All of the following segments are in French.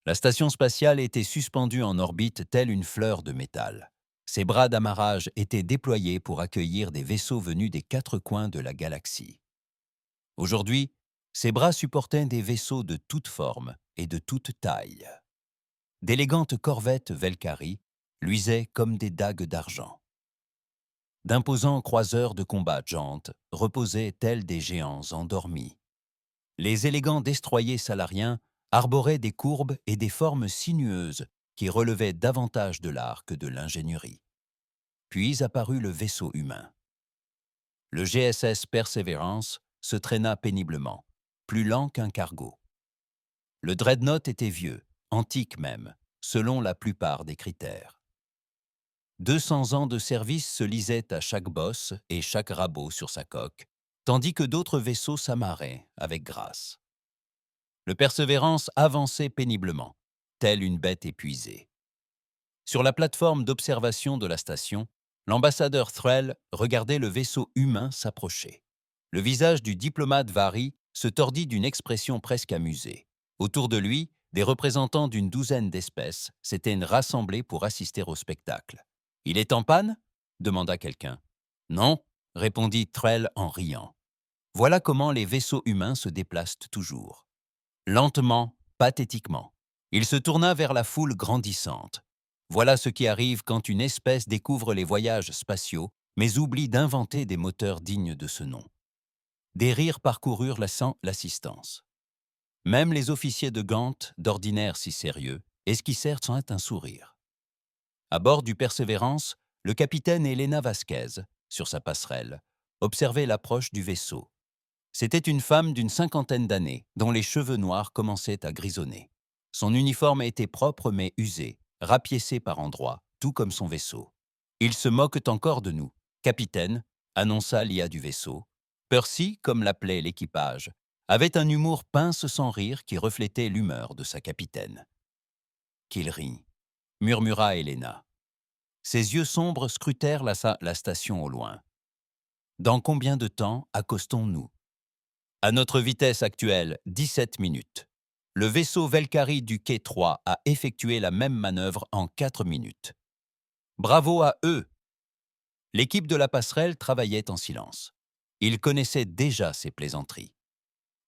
La station spatiale était suspendue en orbite telle une fleur de métal. Ses bras d'amarrage étaient déployés pour accueillir des vaisseaux venus des quatre coins de la galaxie. Aujourd'hui, ses bras supportaient des vaisseaux de toutes formes et de toutes tailles. D'élégantes corvettes Velkari luisaient comme des dagues d'argent. D'imposants croiseurs de combat jantes reposaient tels des géants endormis. Les élégants destroyers salariens arboraient des courbes et des formes sinueuses qui relevaient davantage de l'art que de l'ingénierie. Puis apparut le vaisseau humain. Le GSS Perseverance se traîna péniblement, plus lent qu'un cargo. Le Dreadnought était vieux, antique même, selon la plupart des critères. 200 ans de service se lisaient à chaque bosse et chaque rabot sur sa coque, tandis que d'autres vaisseaux s'amarraient avec grâce. Le Persévérance avançait péniblement, telle une bête épuisée. Sur la plateforme d'observation de la station, l'ambassadeur Threll regardait le vaisseau humain s'approcher. Le visage du diplomate Vari se tordit d'une expression presque amusée. Autour de lui, des représentants d'une douzaine d'espèces s'étaient rassemblés pour assister au spectacle. « Il est en panne » demanda quelqu'un. « Non » répondit Threll en riant. Voilà comment les vaisseaux humains se déplacent toujours. Lentement, pathétiquement. Il se tourna vers la foule grandissante. Voilà ce qui arrive quand une espèce découvre les voyages spatiaux, mais oublie d'inventer des moteurs dignes de ce nom. Des rires parcoururent l'assistance. Même les officiers de Gant, d'ordinaire si sérieux, esquissèrent sans un sourire. À bord du Persévérance, le capitaine Elena Vasquez, sur sa passerelle, observait l'approche du vaisseau. C'était une femme d'une cinquantaine d'années, dont les cheveux noirs commençaient à grisonner. Son uniforme était propre mais usé, rapiécé par endroits, tout comme son vaisseau. « Ils se moquent encore de nous, capitaine », annonça l'IA du vaisseau. Percy, comme l'appelait l'équipage, avait un humour pince sans rire qui reflétait l'humeur de sa capitaine. « Qu'il rit », murmura Helena. Ses yeux sombres scrutèrent la station au loin. « Dans combien de temps accostons-nous » ? À notre vitesse actuelle, 17 minutes. Le vaisseau Velkari du quai 3 a effectué la même manœuvre en 4 minutes. Bravo à eux! L'équipe de la passerelle travaillait en silence. Ils connaissaient déjà ces plaisanteries.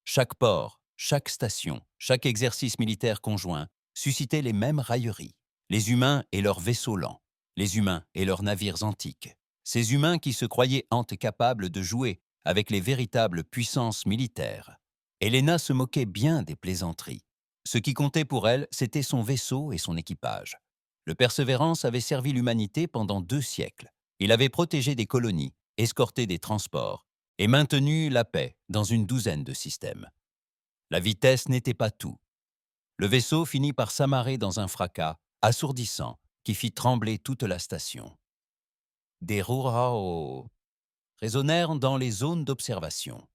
Chaque port, chaque station, chaque exercice militaire conjoint suscitait les mêmes railleries. Les humains et leurs vaisseaux lents, les humains et leurs navires antiques. Ces humains qui se croyaient capables de jouer avec les véritables puissances militaires. Helena se moquait bien des plaisanteries. Ce qui comptait pour elle, c'était son vaisseau et son équipage. Le Persévérance avait servi l'humanité pendant 2 siècles. Il avait protégé des colonies, escorté des transports et maintenu la paix dans une douzaine de systèmes. La vitesse n'était pas tout. Le vaisseau finit par s'amarrer dans un fracas assourdissant qui fit trembler toute la station. Des rourao résonnèrent dans les zones d'observation.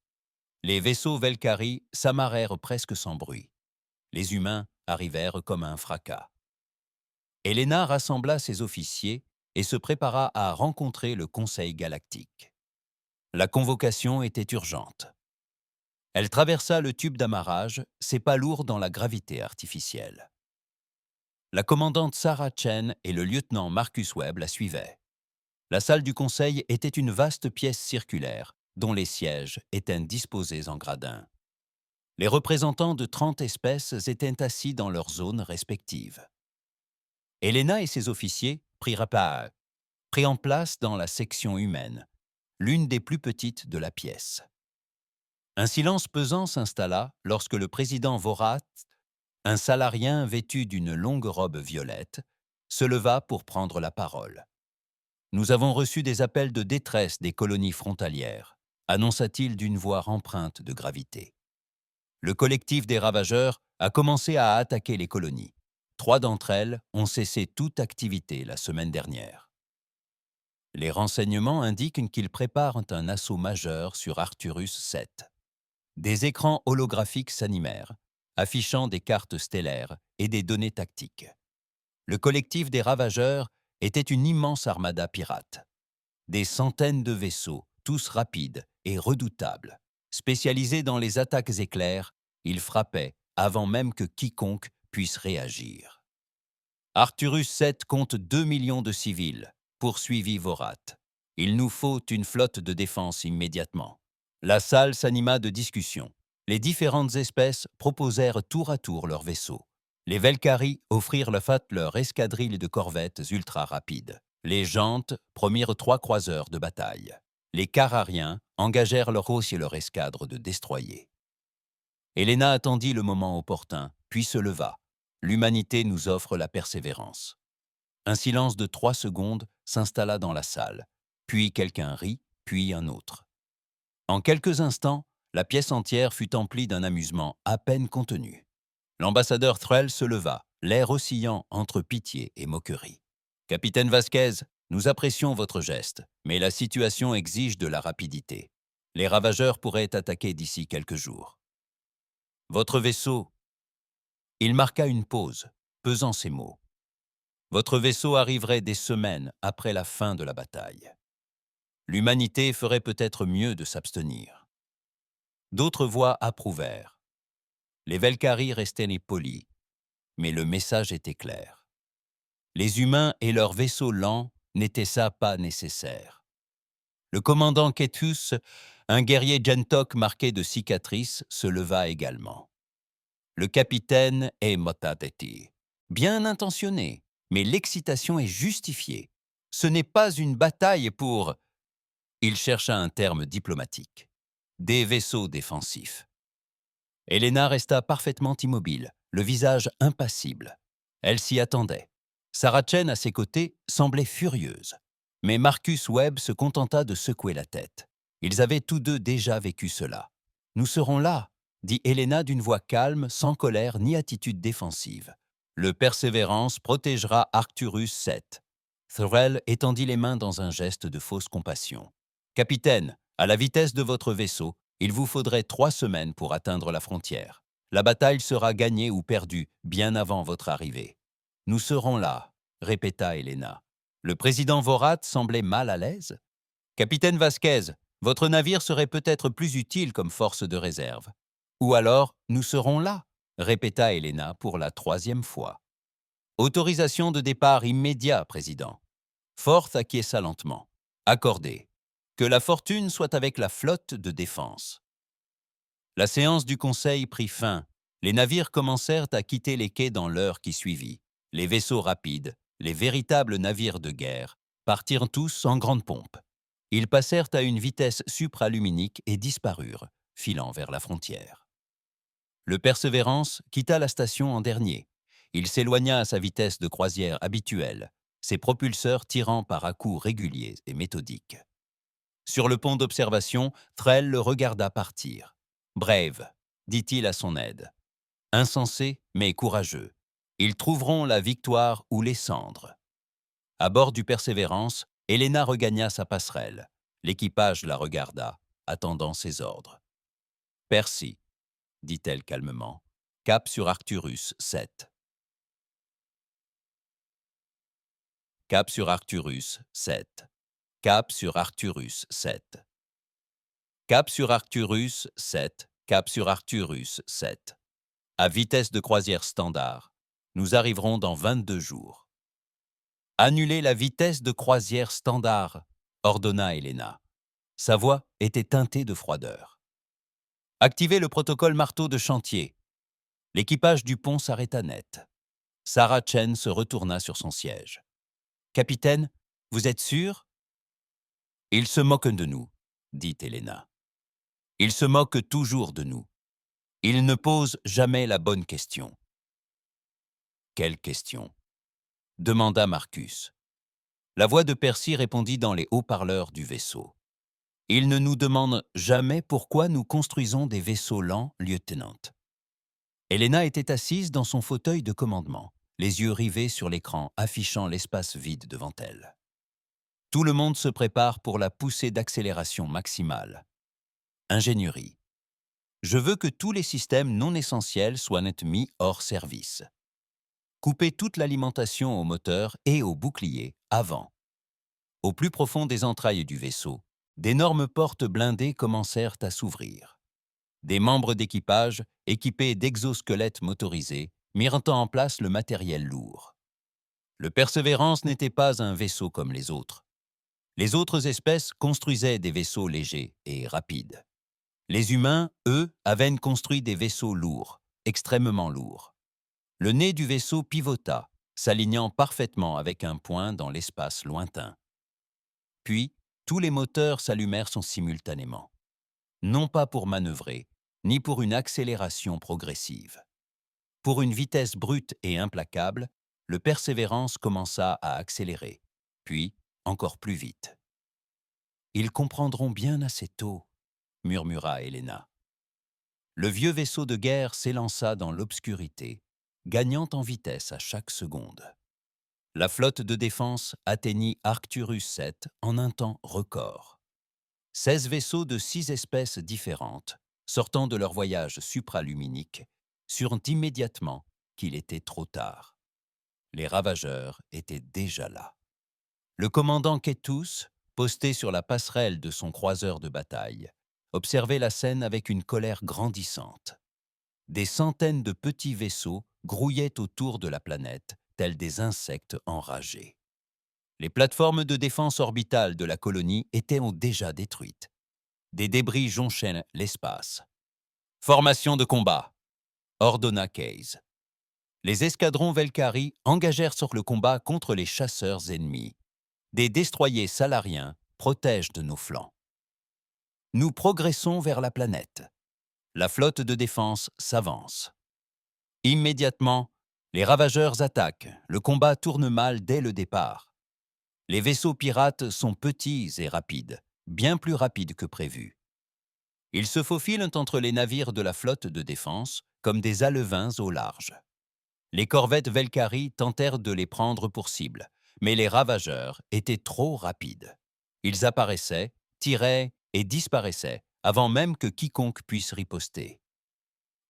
Les vaisseaux Velkari s'amarrèrent presque sans bruit. Les humains arrivèrent comme un fracas. Helena rassembla ses officiers et se prépara à rencontrer le Conseil galactique. La convocation était urgente. Elle traversa le tube d'amarrage, ses pas lourds dans la gravité artificielle. La commandante Sarah Chen et le lieutenant Marcus Webb la suivaient. La salle du conseil était une vaste pièce circulaire, dont les sièges étaient disposés en gradins. Les représentants de 30 espèces étaient assis dans leurs zones respectives. Helena et ses officiers prirent en place dans la section humaine, l'une des plus petites de la pièce. Un silence pesant s'installa lorsque le président Vorat, un salarien vêtu d'une longue robe violette, se leva pour prendre la parole. « Nous avons reçu des appels de détresse des colonies frontalières », annonça-t-il d'une voix empreinte de gravité. Le collectif des ravageurs a commencé à attaquer les colonies. 3 d'entre elles ont cessé toute activité la semaine dernière. Les renseignements indiquent qu'ils préparent un assaut majeur sur Arcturus 7. Des écrans holographiques s'animèrent, affichant des cartes stellaires et des données tactiques. Le collectif des ravageurs était une immense armada pirate. Des centaines de vaisseaux, tous rapides et redoutables. Spécialisés dans les attaques éclairs, ils frappaient avant même que quiconque puisse réagir. Arcturus 7 compte 2 millions de civils, poursuivit Vorat. Il nous faut une flotte de défense immédiatement. La salle s'anima de discussions. Les différentes espèces proposèrent tour à tour leurs vaisseaux. Les Velkari offrirent leur escadrille de corvettes ultra rapides. Les Jantes promirent 3 croiseurs de bataille. Les Carariens engagèrent leur hausse et leur escadre de destroyers. Helena attendit le moment opportun, puis se leva. L'humanité nous offre la persévérance. Un silence de 3 secondes s'installa dans la salle. Puis quelqu'un rit, puis un autre. En quelques instants, la pièce entière fut emplie d'un amusement à peine contenu. L'ambassadeur Threll se leva, l'air oscillant entre pitié et moquerie. « Capitaine Vasquez, nous apprécions votre geste, mais la situation exige de la rapidité. Les ravageurs pourraient attaquer d'ici quelques jours. Votre vaisseau... » Il marqua une pause, pesant ses mots. « Votre vaisseau arriverait des semaines après la fin de la bataille. L'humanité ferait peut-être mieux de s'abstenir. » D'autres voix approuvèrent. Les Velkari restaient polis, mais le message était clair. Les humains et leurs vaisseaux lents n'étaient ça pas nécessaires. Le commandant Ketus, un guerrier Gentok marqué de cicatrices, se leva également. Le capitaine est Motateti, bien intentionné, mais l'excitation est justifiée. Ce n'est pas une bataille pour... Il chercha un terme diplomatique. Des vaisseaux défensifs. Helena resta parfaitement immobile, le visage impassible. Elle s'y attendait. Sarachen, à ses côtés, semblait furieuse. Mais Marcus Webb se contenta de secouer la tête. Ils avaient tous deux déjà vécu cela. « Nous serons là », dit Helena d'une voix calme, sans colère ni attitude défensive. « Le Persévérance protégera Arcturus 7. » Threll étendit les mains dans un geste de fausse compassion. « Capitaine, à la vitesse de votre vaisseau, il vous faudrait 3 semaines pour atteindre la frontière. La bataille sera gagnée ou perdue bien avant votre arrivée. »« Nous serons là », répéta Helena. Le président Vorat semblait mal à l'aise. « Capitaine Vasquez, votre navire serait peut-être plus utile comme force de réserve. »« Ou alors, nous serons là », répéta Helena pour la 3e fois. « Autorisation de départ immédiat, président. » Forth acquiesça lentement. « Accordé. Que la fortune soit avec la flotte de défense. » La séance du conseil prit fin. Les navires commencèrent à quitter les quais dans l'heure qui suivit. Les vaisseaux rapides, les véritables navires de guerre, partirent tous en grande pompe. Ils passèrent à une vitesse supraluminique et disparurent, filant vers la frontière. Le Persévérance quitta la station en dernier. Il s'éloigna à sa vitesse de croisière habituelle, ses propulseurs tirant par à-coups réguliers et méthodiques. Sur le pont d'observation, Threll le regarda partir. « Brave », dit-il à son aide. « Insensé, mais courageux. Ils trouveront la victoire ou les cendres. » À bord du Persévérance, Helena regagna sa passerelle. L'équipage la regarda, attendant ses ordres. « Percy, » dit-elle calmement, « cap sur Arcturus 7. »« Cap sur Arcturus 7. »« Cap sur Arcturus 7. »« Cap sur Arcturus 7. »« Cap sur Arcturus 7. »« À vitesse de croisière standard. Nous arriverons dans 22 jours. »« Annulez la vitesse de croisière standard, » ordonna Helena. Sa voix était teintée de froideur. « Activez le protocole marteau de chantier. » L'équipage du pont s'arrêta net. Sarachen se retourna sur son siège. « Capitaine, vous êtes sûr ?»« Il se moque de nous, » dit Helena. « Il se moque toujours de nous. Il ne pose jamais la bonne question. »« Quelle question ?» demanda Marcus. La voix de Percy répondit dans les haut-parleurs du vaisseau. « Il ne nous demande jamais pourquoi nous construisons des vaisseaux lents, lieutenant. » Helena était assise dans son fauteuil de commandement, les yeux rivés sur l'écran affichant l'espace vide devant elle. Tout le monde se prépare pour la poussée d'accélération maximale. Ingénierie. Je veux que tous les systèmes non essentiels soient mis hors service. Couper toute l'alimentation au moteur et au bouclier avant. Au plus profond des entrailles du vaisseau, d'énormes portes blindées commencèrent à s'ouvrir. Des membres d'équipage, équipés d'exosquelettes motorisés, mirent en place le matériel lourd. Le Persévérance n'était pas un vaisseau comme les autres. Les autres espèces construisaient des vaisseaux légers et rapides. Les humains, eux, avaient construit des vaisseaux lourds, extrêmement lourds. Le nez du vaisseau pivota, s'alignant parfaitement avec un point dans l'espace lointain. Puis, tous les moteurs s'allumèrent simultanément, non pas pour manœuvrer, ni pour une accélération progressive. Pour une vitesse brute et implacable, le Persévérance commença à accélérer, puis encore plus vite. « Ils comprendront bien assez tôt », murmura Helena. Le vieux vaisseau de guerre s'élança dans l'obscurité, gagnant en vitesse à chaque seconde. La flotte de défense atteignit Arcturus 7 en un temps record. 16 vaisseaux de 6 espèces différentes, sortant de leur voyage supraluminique, surent immédiatement qu'il était trop tard. Les ravageurs étaient déjà là. Le commandant Ketus, posté sur la passerelle de son croiseur de bataille, observait la scène avec une colère grandissante. Des centaines de petits vaisseaux grouillaient autour de la planète, tels des insectes enragés. Les plateformes de défense orbitale de la colonie étaient déjà détruites. Des débris jonchaient l'espace. « Formation de combat !» ordonna Case. Les escadrons Velkari engagèrent sur le combat contre les chasseurs ennemis. Des destroyers salariens protègent de nos flancs. Nous progressons vers la planète. La flotte de défense s'avance. Immédiatement, les ravageurs attaquent. Le combat tourne mal dès le départ. Les vaisseaux pirates sont petits et rapides, bien plus rapides que prévu. Ils se faufilent entre les navires de la flotte de défense comme des alevins au large. Les corvettes Velkari tentèrent de les prendre pour cible, mais les ravageurs étaient trop rapides. Ils apparaissaient, tiraient et disparaissaient avant même que quiconque puisse riposter.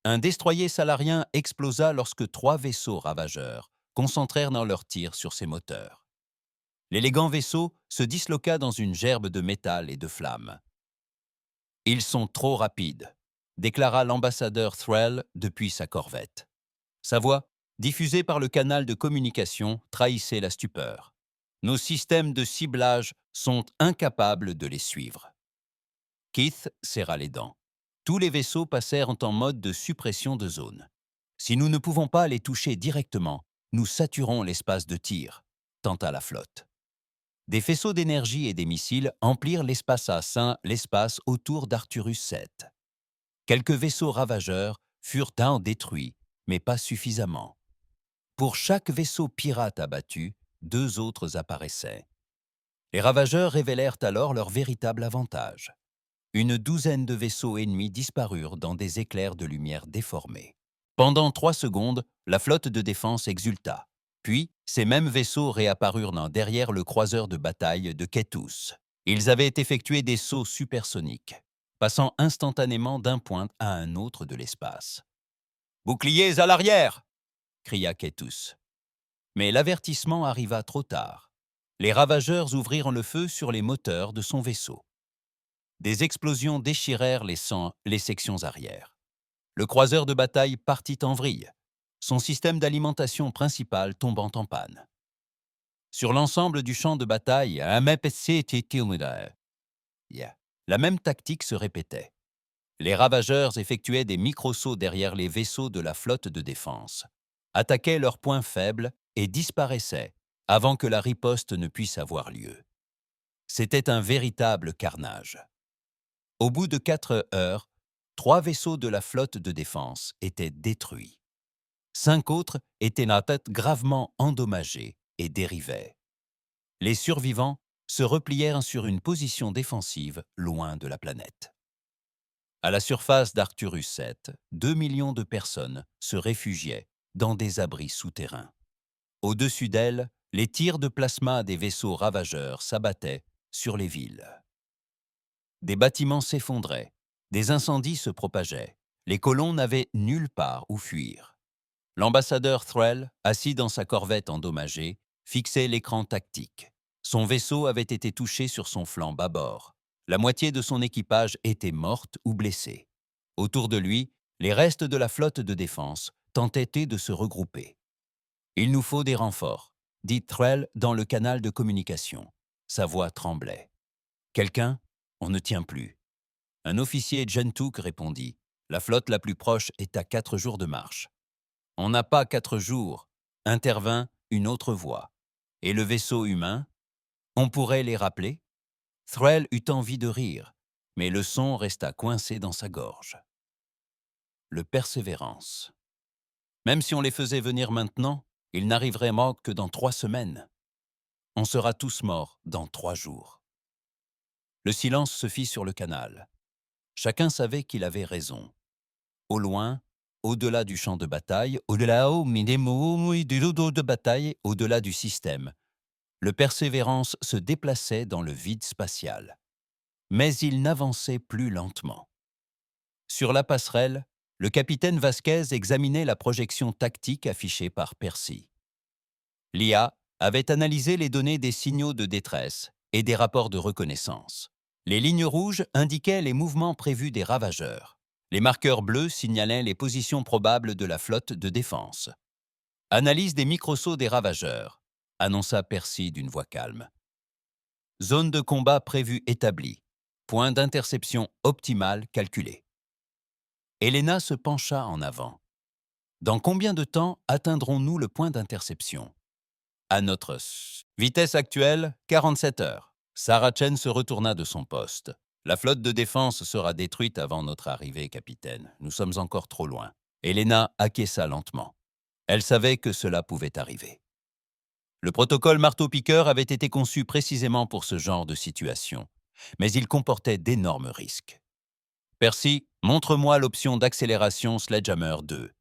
Un destroyer salarien explosa lorsque 3 vaisseaux ravageurs concentrèrent dans leur tir sur ses moteurs. L'élégant vaisseau se disloqua dans une gerbe de métal et de flammes. « Ils sont trop rapides », déclara l'ambassadeur Thrall depuis sa corvette. Sa voix, diffusée par le canal de communication, trahissait la stupeur. Nos systèmes de ciblage sont incapables de les suivre. Keith serra les dents. Tous les vaisseaux passèrent en mode de suppression de zone. Si nous ne pouvons pas les toucher directement, nous saturons l'espace de tir, tenta la flotte. Des faisceaux d'énergie et des missiles emplirent l'espace à sein, l'espace autour d'Arcturus 7. Quelques vaisseaux ravageurs furent détruits, mais pas suffisamment. Pour chaque vaisseau pirate abattu, 2 autres apparaissaient. Les ravageurs révélèrent alors leur véritable avantage. Une douzaine de vaisseaux ennemis disparurent dans des éclairs de lumière déformés. Pendant 3 secondes, la flotte de défense exulta. Puis, ces mêmes vaisseaux réapparurent derrière le croiseur de bataille de Ketus. Ils avaient effectué des sauts supersoniques, passant instantanément d'un point à un autre de l'espace. « Boucliers à l'arrière !» cria Ketus. Mais l'avertissement arriva trop tard. Les ravageurs ouvrirent le feu sur les moteurs de son vaisseau. Des explosions déchirèrent les sections arrière. Le croiseur de bataille partit en vrille, son système d'alimentation principal tombant en panne. Sur l'ensemble du champ de bataille, la même tactique se répétait. Les ravageurs effectuaient des microsauts derrière les vaisseaux de la flotte de défense, attaquaient leurs points faibles et disparaissaient avant que la riposte ne puisse avoir lieu. C'était un véritable carnage. Au bout de 4 heures, 3 vaisseaux de la flotte de défense étaient détruits. 5 autres étaient gravement endommagés et dérivaient. Les survivants se replièrent sur une position défensive loin de la planète. À la surface d'Arcturus 7, 2 millions de personnes se réfugiaient dans des abris souterrains. Au-dessus d'elles, les tirs de plasma des vaisseaux ravageurs s'abattaient sur les villes. Des bâtiments s'effondraient, des incendies se propageaient, les colons n'avaient nulle part où fuir. L'ambassadeur Thrall, assis dans sa corvette endommagée, fixait l'écran tactique. Son vaisseau avait été touché sur son flanc bâbord. La moitié de son équipage était morte ou blessée. Autour de lui, les restes de la flotte de défense entêtés de se regrouper. « Il nous faut des renforts », dit Threll dans le canal de communication. Sa voix tremblait. « Quelqu'un ? On ne tient plus. » Un officier Gentook répondit. « La flotte la plus proche est à 4 jours de marche. »« On n'a pas 4 jours, » intervint une autre voix. « Et le vaisseau humain ? On pourrait les rappeler ?» Threll eut envie de rire, mais le son resta coincé dans sa gorge. Le Persévérance. Même si on les faisait venir maintenant, ils n'arriveraient morts que dans 3 semaines. On sera tous morts dans 3 jours. Le silence se fit sur le canal. Chacun savait qu'il avait raison. Au loin, au-delà du champ de bataille, au-delà de bataille, au-delà du système, le Persévérance se déplaçait dans le vide spatial. Mais il n'avançait plus lentement. Sur la passerelle, le capitaine Vasquez examinait la projection tactique affichée par Percy. L'IA avait analysé les données des signaux de détresse et des rapports de reconnaissance. Les lignes rouges indiquaient les mouvements prévus des ravageurs. Les marqueurs bleus signalaient les positions probables de la flotte de défense. « Analyse des microsauts des ravageurs », annonça Percy d'une voix calme. « Zone de combat prévue établie. Point d'interception optimal calculé. » Helena se pencha en avant. « Dans combien de temps atteindrons-nous le point d'interception ?» À notre vitesse actuelle, 47 heures. Sarah Chen se retourna de son poste. « La flotte de défense sera détruite avant notre arrivée, capitaine. Nous sommes encore trop loin. » Helena acquiesça lentement. Elle savait que cela pouvait arriver. Le protocole marteau-piqueur avait été conçu précisément pour ce genre de situation, mais il comportait d'énormes risques. « Percy, montre-moi l'option d'accélération Sledgehammer 2. »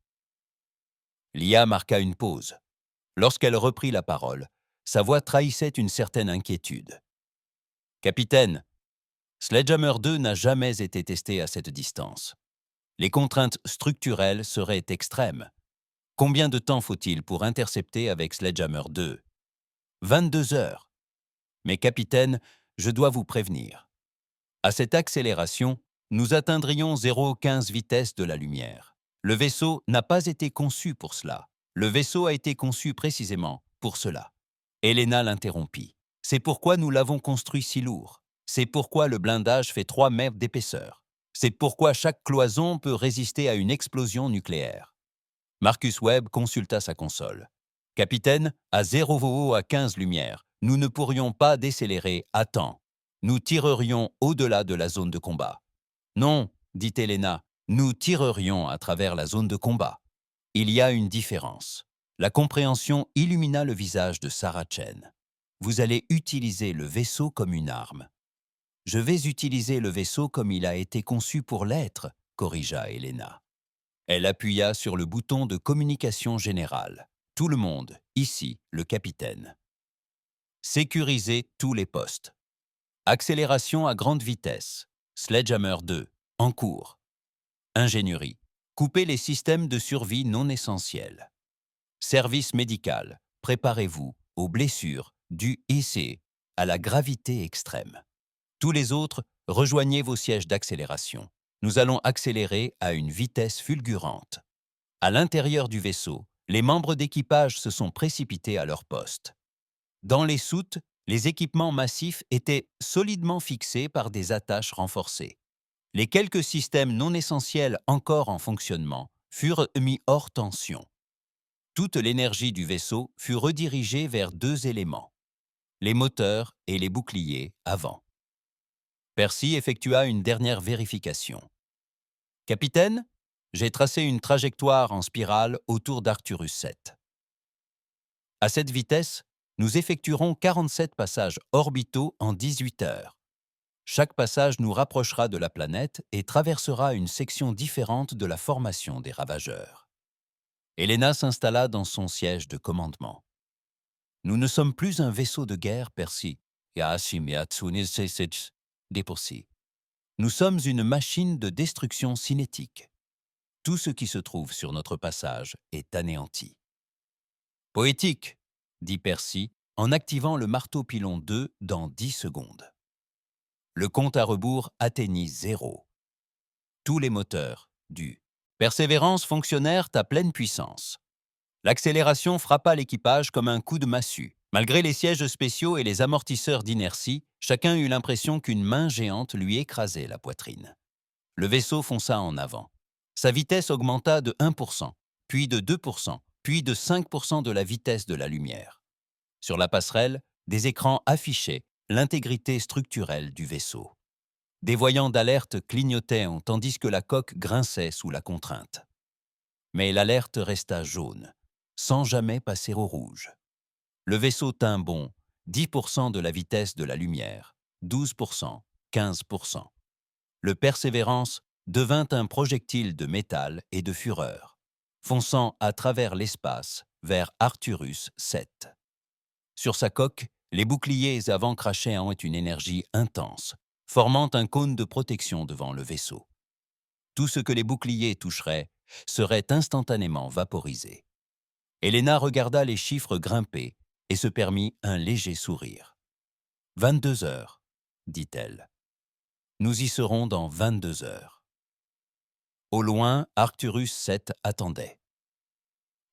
L'IA marqua une pause. Lorsqu'elle reprit la parole, sa voix trahissait une certaine inquiétude. « Capitaine, Sledgehammer 2 n'a jamais été testé à cette distance. Les contraintes structurelles seraient extrêmes. Combien de temps faut-il pour intercepter avec Sledgehammer 2 ? 22 heures. Mais capitaine, je dois vous prévenir. À cette accélération, nous atteindrions 0,15 vitesse de la lumière. Le vaisseau n'a pas été conçu pour cela. Le vaisseau a été conçu précisément pour cela. » Helena l'interrompit. « C'est pourquoi nous l'avons construit si lourd. C'est pourquoi le blindage fait 3 mètres d'épaisseur. C'est pourquoi chaque cloison peut résister à une explosion nucléaire. » Marcus Webb consulta sa console. « Capitaine, à 0 VO à 15 lumières, nous ne pourrions pas décélérer à temps. Nous tirerions au-delà de la zone de combat. »« Non, dit Helena, nous tirerions à travers la zone de combat. » Il y a une différence. La compréhension illumina le visage de Sarah Chen. « Vous allez utiliser le vaisseau comme une arme. »« Je vais utiliser le vaisseau comme il a été conçu pour l'être, » corrigea Helena. Elle appuya sur le bouton de communication générale. « Tout le monde, ici, le capitaine. » Sécuriser tous les postes. Accélération à grande vitesse. Sledgehammer 2, en cours. Ingénierie. Couper les systèmes de survie non essentiels. Service médical. Préparez-vous aux blessures dues ici à la gravité extrême. Tous les autres, rejoignez vos sièges d'accélération. Nous allons accélérer à une vitesse fulgurante. À l'intérieur du vaisseau, les membres d'équipage se sont précipités à leur poste. Dans les soutes, les équipements massifs étaient solidement fixés par des attaches renforcées. Les quelques systèmes non essentiels encore en fonctionnement furent mis hors tension. Toute l'énergie du vaisseau fut redirigée vers 2 éléments, les moteurs et les boucliers avant. Percy effectua une dernière vérification. « Capitaine, j'ai tracé une trajectoire en spirale autour d'Arcturus 7. À cette vitesse, nous effectuerons 47 passages orbitaux en 18 heures. Chaque passage nous rapprochera de la planète et traversera une section différente de la formation des ravageurs. » Helena s'installa dans son siège de commandement. « Nous ne sommes plus un vaisseau de guerre, Percy. » Nous sommes une machine de destruction cinétique. Tout ce qui se trouve sur notre passage est anéanti. « Poétique, » dit Percy en activant le marteau-pilon 2 dans 10 secondes. Le compte à rebours atteignit 0. Tous les moteurs du Persévérance fonctionnèrent à pleine puissance. L'accélération frappa l'équipage comme un coup de massue. Malgré les sièges spéciaux et les amortisseurs d'inertie, chacun eut l'impression qu'une main géante lui écrasait la poitrine. Le vaisseau fonça en avant. Sa vitesse augmenta de 1%, puis de 2%, puis de 5% de la vitesse de la lumière. Sur la passerelle, des écrans affichaient l'intégrité structurelle du vaisseau. Des voyants d'alerte clignotaient tandis que la coque grinçait sous la contrainte. Mais l'alerte resta jaune, sans jamais passer au rouge. Le vaisseau tint bon, 10% de la vitesse de la lumière, 12%, 15%. Le Persévérance devint un projectile de métal et de fureur, fonçant à travers l'espace vers Arcturus 7. Sur sa coque, les boucliers avant crachaient une énergie intense, formant un cône de protection devant le vaisseau. Tout ce que les boucliers toucheraient serait instantanément vaporisé. Elena regarda les chiffres grimper et se permit un léger sourire. « 22 heures, dit-elle. Nous y serons dans 22 heures. Au loin, Arcturus 7 attendait.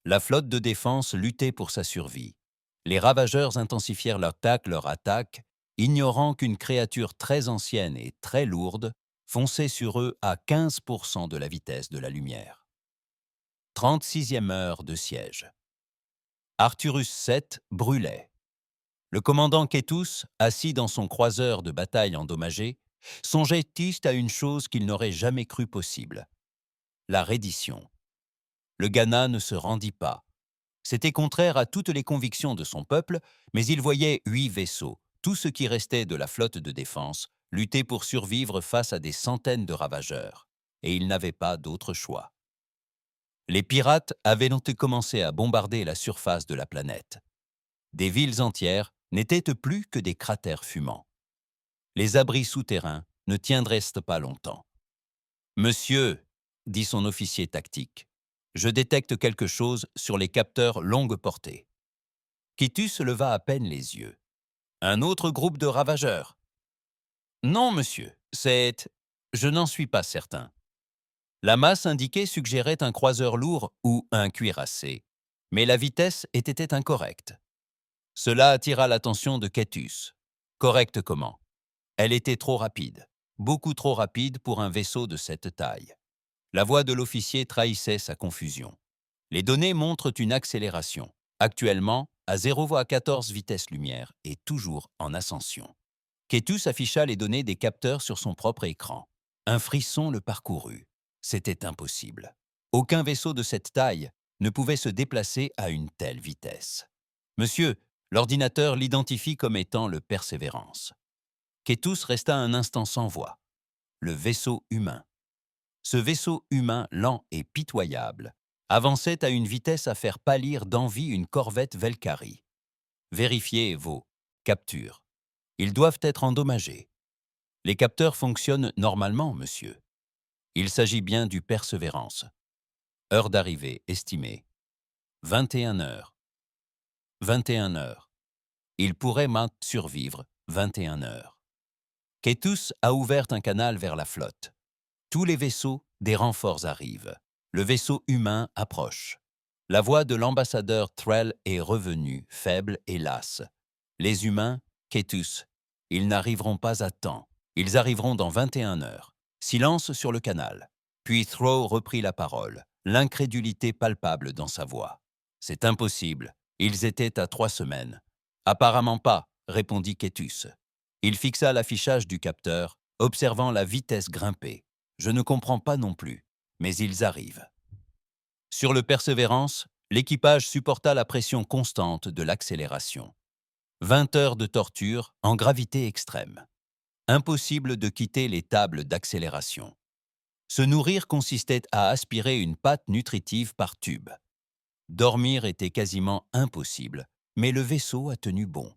La flotte de défense luttait pour sa survie. Les ravageurs intensifièrent leur attaque, ignorant qu'une créature très ancienne et très lourde fonçait sur eux à 15% de la vitesse de la lumière. 36e heure de siège. Arcturus 7 brûlait. Le commandant Ketus, assis dans son croiseur de bataille endommagé, songeait triste à une chose qu'il n'aurait jamais cru possible. La reddition. Le Ghana ne se rendit pas. C'était contraire à toutes les convictions de son peuple, mais il voyait 8 vaisseaux, tout ce qui restait de la flotte de défense, lutter pour survivre face à des centaines de ravageurs. Et il n'avait pas d'autre choix. Les pirates avaient donc commencé à bombarder la surface de la planète. Des villes entières n'étaient plus que des cratères fumants. Les abris souterrains ne tiendraient pas longtemps. « Monsieur, » dit son officier tactique, « je détecte quelque chose sur les capteurs longue portée. » Ketus leva à peine les yeux. « Un autre groupe de ravageurs ?»« Non, monsieur, c'est... Je n'en suis pas certain. » La masse indiquée suggérait un croiseur lourd ou un cuirassé, mais la vitesse était incorrecte. Cela attira l'attention de Ketus. Correcte comment? Elle était trop rapide, beaucoup trop rapide pour un vaisseau de cette taille. La voix de l'officier trahissait sa confusion. Les données montrent une accélération, actuellement à 0,14 vitesse lumière et toujours en ascension. Ketus afficha les données des capteurs sur son propre écran. Un frisson le parcourut. C'était impossible. Aucun vaisseau de cette taille ne pouvait se déplacer à une telle vitesse. « Monsieur, l'ordinateur l'identifie comme étant le Persévérance. » Ketus resta un instant sans voix. Le vaisseau humain. Ce vaisseau humain lent et pitoyable avançait à une vitesse à faire pâlir d'envie une corvette Velkari. Vérifiez vos captures. Ils doivent être endommagés. Les capteurs fonctionnent normalement, monsieur. Il s'agit bien du Persévérance. Heure d'arrivée estimée. 21 heures. 21 heures. Il pourrait survivre 21 heures. Ketus a ouvert un canal vers la flotte. Tous les vaisseaux, des renforts arrivent. Le vaisseau humain approche. La voix de l'ambassadeur Threll est revenue, faible et lasse. Les humains, Ketus, ils n'arriveront pas à temps. Ils arriveront dans 21 heures. Silence sur le canal. Puis Throw reprit la parole, l'incrédulité palpable dans sa voix. C'est impossible. Ils étaient à 3 semaines. Apparemment pas, répondit Ketus. Il fixa l'affichage du capteur, observant la vitesse grimper. Je ne comprends pas non plus, mais ils arrivent. Sur le Persévérance, l'équipage supporta la pression constante de l'accélération. 20 heures de torture en gravité extrême. Impossible de quitter les tables d'accélération. Se nourrir consistait à aspirer une pâte nutritive par tube. Dormir était quasiment impossible, mais le vaisseau a tenu bon.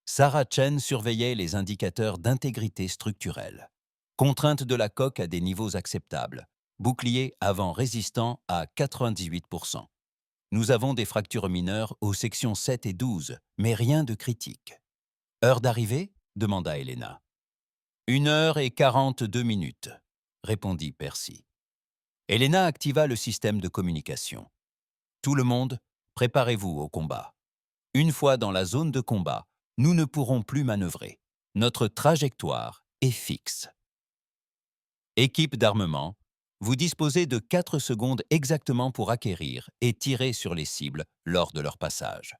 Sarah Chen surveillait les indicateurs d'intégrité structurelle. Contrainte de la coque à des niveaux acceptables. Bouclier avant résistant à 98%. Nous avons des fractures mineures aux sections 7 et 12, mais rien de critique. « Heure d'arrivée » demanda Elena. « 1 heure et 42 minutes, répondit Percy. Helena activa le système de communication. Tout le monde, préparez-vous au combat. Une fois dans la zone de combat, nous ne pourrons plus manœuvrer. Notre trajectoire est fixe. Équipe d'armement, vous disposez de 4 secondes exactement pour acquérir et tirer sur les cibles lors de leur passage.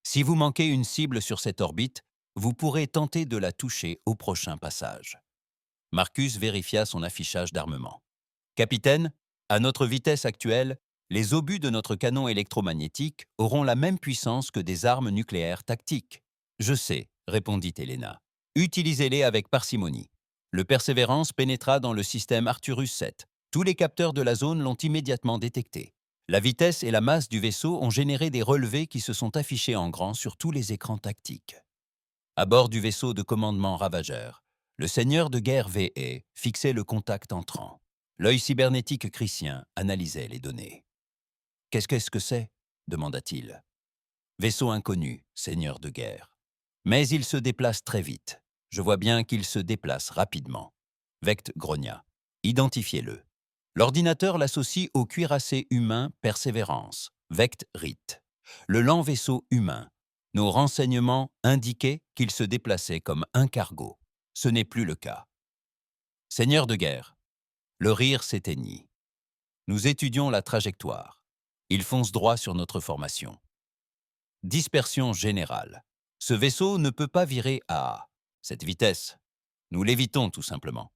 Si vous manquez une cible sur cette orbite, vous pourrez tenter de la toucher au prochain passage. Marcus vérifia son affichage d'armement. Capitaine, à notre vitesse actuelle, les obus de notre canon électromagnétique auront la même puissance que des armes nucléaires tactiques. Je sais, répondit Helena. Utilisez-les avec parcimonie. Le Persévérance pénétra dans le système Arcturus 7. Tous les capteurs de la zone l'ont immédiatement détecté. La vitesse et la masse du vaisseau ont généré des relevés qui se sont affichés en grand sur tous les écrans tactiques. À bord du vaisseau de commandement Ravageur, le seigneur de guerre VE fixait le contact entrant. L'œil cybernétique christien analysait les données. « Qu'est-ce que c'est » demanda-t-il. « Vaisseau inconnu, seigneur de guerre. Mais il se déplace très vite. Je vois bien qu'il se déplace rapidement. » Vect grogna. « Identifiez-le. » L'ordinateur l'associe au cuirassé humain Persévérance, Vect Rit. Le lent vaisseau humain. Nos renseignements indiquaient qu'il se déplaçait comme un cargo. Ce n'est plus le cas. Seigneur de guerre. Le rire s'éteignit. Nous étudions la trajectoire. Il fonce droit sur notre formation. Dispersion générale. Ce vaisseau ne peut pas virer à cette vitesse. Nous l'évitons tout simplement.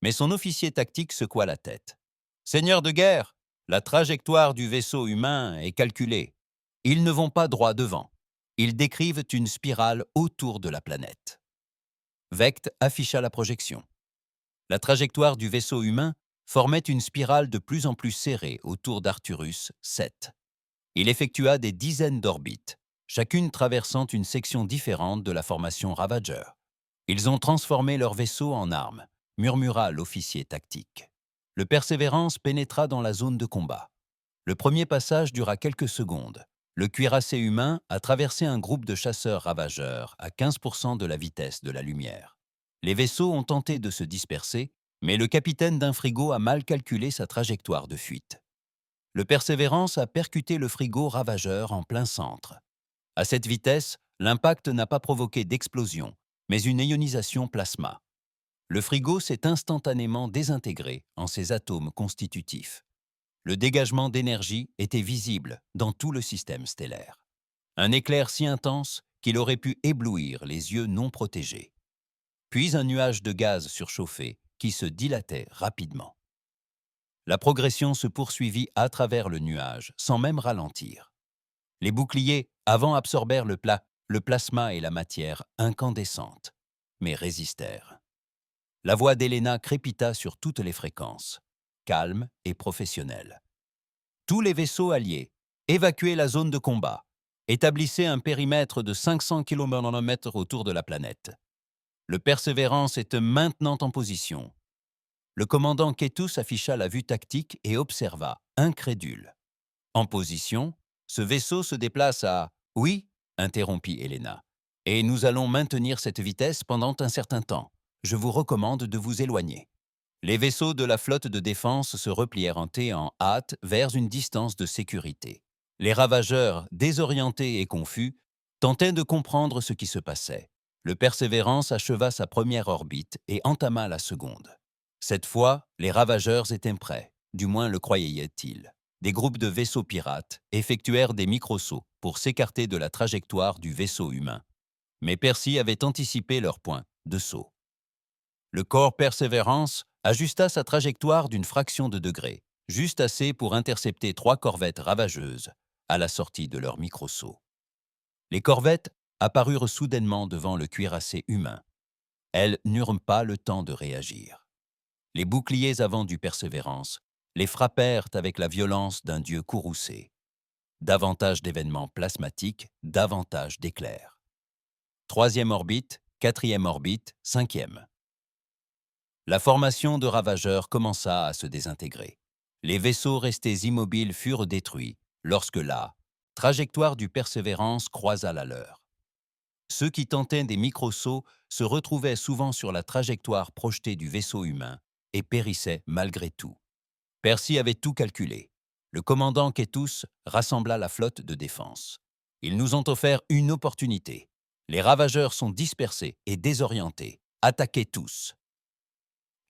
Mais son officier tactique secoua la tête. Seigneur de guerre, la trajectoire du vaisseau humain est calculée. Ils ne vont pas droit devant. Ils décrivent une spirale autour de la planète. Vect afficha la projection. La trajectoire du vaisseau humain formait une spirale de plus en plus serrée autour d'Arcturus 7. Il effectua des dizaines d'orbites, chacune traversant une section différente de la formation Ravageur. Ils ont transformé leur vaisseau en arme, murmura l'officier tactique. Le Persévérance pénétra dans la zone de combat. Le premier passage dura quelques secondes. Le cuirassé humain a traversé un groupe de chasseurs ravageurs à 15% de la vitesse de la lumière. Les vaisseaux ont tenté de se disperser, mais le capitaine d'un frigo a mal calculé sa trajectoire de fuite. Le Persévérance a percuté le frigo ravageur en plein centre. À cette vitesse, l'impact n'a pas provoqué d'explosion, mais une ionisation plasma. Le frigo s'est instantanément désintégré en ses atomes constitutifs. Le dégagement d'énergie était visible dans tout le système stellaire. Un éclair si intense qu'il aurait pu éblouir les yeux non protégés. Puis un nuage de gaz surchauffé qui se dilatait rapidement. La progression se poursuivit à travers le nuage, sans même ralentir. Les boucliers avant absorbèrent le plasma et la matière incandescente, mais résistèrent. La voix d'Helena crépita sur toutes les fréquences, calme et professionnelle. Tous les vaisseaux alliés, évacuez la zone de combat. Établissez un périmètre de 500 km autour de la planète. Le Persévérance est maintenant en position. Le commandant Ketus afficha la vue tactique et observa, incrédule. En position, ce vaisseau se déplace à... « Oui, interrompit Helena. Et nous allons maintenir cette vitesse pendant un certain temps. Je vous recommande de vous éloigner. » Les vaisseaux de la flotte de défense se replièrent en hâte vers une distance de sécurité. Les ravageurs, désorientés et confus, tentaient de comprendre ce qui se passait. Le Persévérance acheva sa première orbite et entama la seconde. Cette fois, les ravageurs étaient prêts, du moins le croyaient-ils. Des groupes de vaisseaux pirates effectuèrent des microsauts pour s'écarter de la trajectoire du vaisseau humain. Mais Percy avait anticipé leur point de saut. Le corps Persévérance ajusta sa trajectoire d'une fraction de degré, juste assez pour intercepter 3 corvettes ravageuses à la sortie de leur microsaut. Les corvettes apparurent soudainement devant le cuirassé humain. Elles n'eurent pas le temps de réagir. Les boucliers avant du Persévérance les frappèrent avec la violence d'un dieu courroucé. Davantage d'événements plasmatiques, davantage d'éclairs. 3e orbite, 4e orbite, 5e. La formation de ravageurs commença à se désintégrer. Les vaisseaux restés immobiles furent détruits lorsque la trajectoire du Persévérance croisa la leur. Ceux qui tentaient des microsauts se retrouvaient souvent sur la trajectoire projetée du vaisseau humain et périssaient malgré tout. Percy avait tout calculé. Le commandant Kétus rassembla la flotte de défense. Ils nous ont offert une opportunité. Les ravageurs sont dispersés et désorientés. Attaquez tous.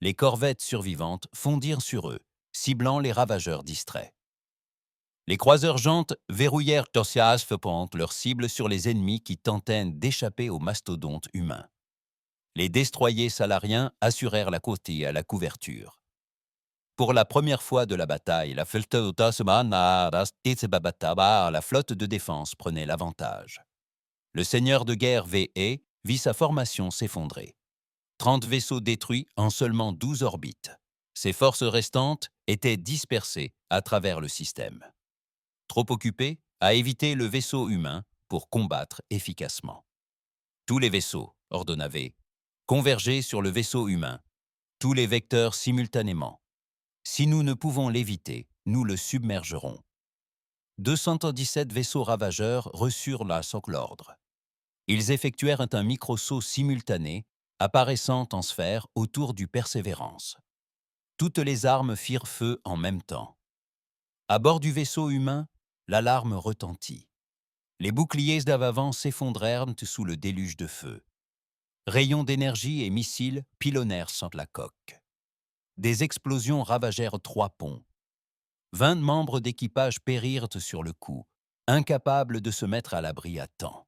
Les corvettes survivantes fondirent sur eux, ciblant les ravageurs distraits. Les croiseurs jantes verrouillèrent leur cible sur les ennemis qui tentaient d'échapper aux mastodontes humains. Les destroyers salariens assurèrent la côte à la couverture. Pour la première fois de la bataille, la flotte de défense prenait l'avantage. Le seigneur de guerre V.E. vit sa formation s'effondrer. 30 vaisseaux détruits en seulement 12 orbites. Ses forces restantes étaient dispersées à travers le système. Trop occupés à éviter le vaisseau humain pour combattre efficacement. Tous les vaisseaux, ordonna V, convergez sur le vaisseau humain, tous les vecteurs simultanément. Si nous ne pouvons l'éviter, nous le submergerons. 217 vaisseaux ravageurs reçurent l'ordre. Ils effectuèrent un micro-saut simultané, apparaissant en sphère autour du Persévérance. Toutes les armes firent feu en même temps. À bord du vaisseau humain, l'alarme retentit. Les boucliers d'avant s'effondrèrent sous le déluge de feu. Rayons d'énergie et missiles pilonnèrent sur la coque. Des explosions ravagèrent 3 ponts. 20 membres d'équipage périrent sur le coup, incapables de se mettre à l'abri à temps.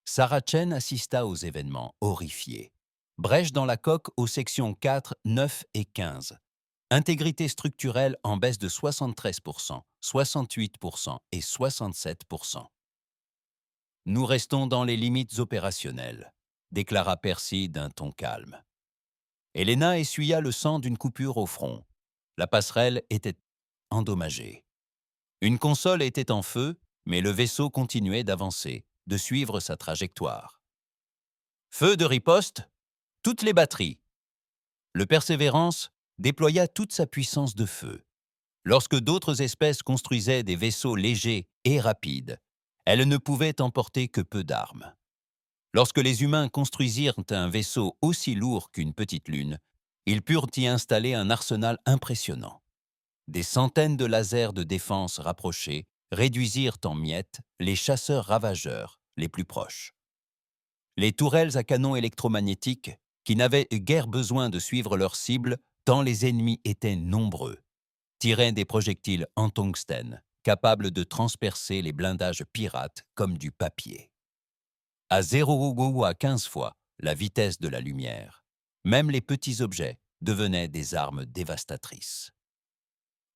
Sarah Chen assista aux événements, horrifiée. Brèche dans la coque aux sections 4, 9 et 15. Intégrité structurelle en baisse de 73%, 68% et 67%. Nous restons dans les limites opérationnelles, déclara Percy d'un ton calme. Helena essuya le sang d'une coupure au front. La passerelle était endommagée. Une console était en feu, mais le vaisseau continuait d'avancer, de suivre sa trajectoire. Feu de riposte, toutes les batteries. Le Persévérance déploya toute sa puissance de feu. Lorsque d'autres espèces construisaient des vaisseaux légers et rapides, elles ne pouvaient emporter que peu d'armes. Lorsque les humains construisirent un vaisseau aussi lourd qu'une petite lune, ils purent y installer un arsenal impressionnant. Des centaines de lasers de défense rapprochés réduisirent en miettes les chasseurs ravageurs les plus proches. Les tourelles à canon électromagnétiques, qui n'avaient guère besoin de suivre leur cible tant les ennemis étaient nombreux, tiraient des projectiles en tungstène, capables de transpercer les blindages pirates comme du papier. À 0 ou à 15 fois la vitesse de la lumière, même les petits objets devenaient des armes dévastatrices.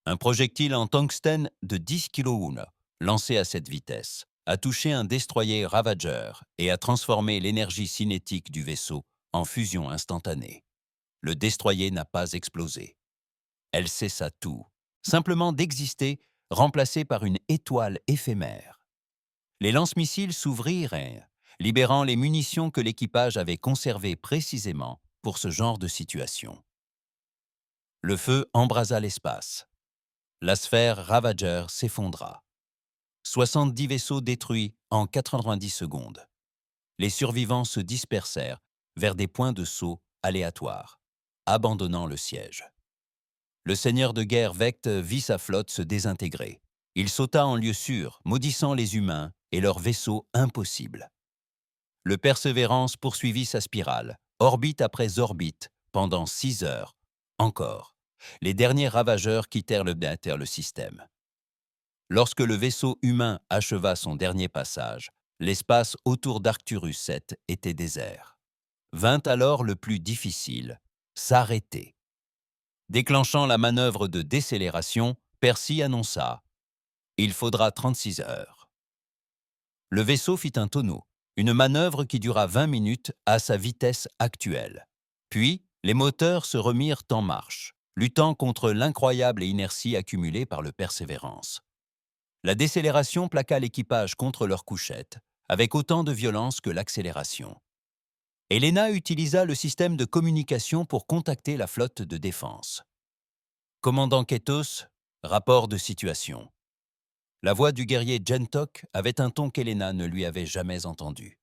Un projectile en tungstène de 10 kJ, lancé à cette vitesse, a touché un destroyer Ravager et a transformé l'énergie cinétique du vaisseau en fusion instantanée. Le destroyer n'a pas explosé. Elle cessa tout, simplement d'exister, remplacée par une étoile éphémère. Les lance-missiles s'ouvrirent, libérant les munitions que l'équipage avait conservées précisément pour ce genre de situation. Le feu embrasa l'espace. La sphère Ravager s'effondra. 70 vaisseaux détruits en 90 secondes. Les survivants se dispersèrent vers des points de saut aléatoires, abandonnant le siège. Le seigneur de guerre Vect vit sa flotte se désintégrer. Il sauta en lieu sûr, maudissant les humains et leurs vaisseaux impossibles. Le Persévérance poursuivit sa spirale, orbite après orbite, pendant 6 heures. Encore. Les derniers ravageurs quittèrent le système. Lorsque le vaisseau humain acheva son dernier passage, l'espace autour d'Arcturus 7 était désert. Vint alors le plus difficile, s'arrêter. Déclenchant la manœuvre de décélération, Percy annonça « Il faudra 36 heures ». Le vaisseau fit un tonneau, une manœuvre qui dura 20 minutes à sa vitesse actuelle. Puis, les moteurs se remirent en marche, luttant contre l'incroyable inertie accumulée par le Persévérance. La décélération plaqua l'équipage contre leur couchette, avec autant de violence que l'accélération. Helena utilisa le système de communication pour contacter la flotte de défense. Commandant Ketos, rapport de situation. La voix du guerrier Gentok avait un ton qu'Helena ne lui avait jamais entendu.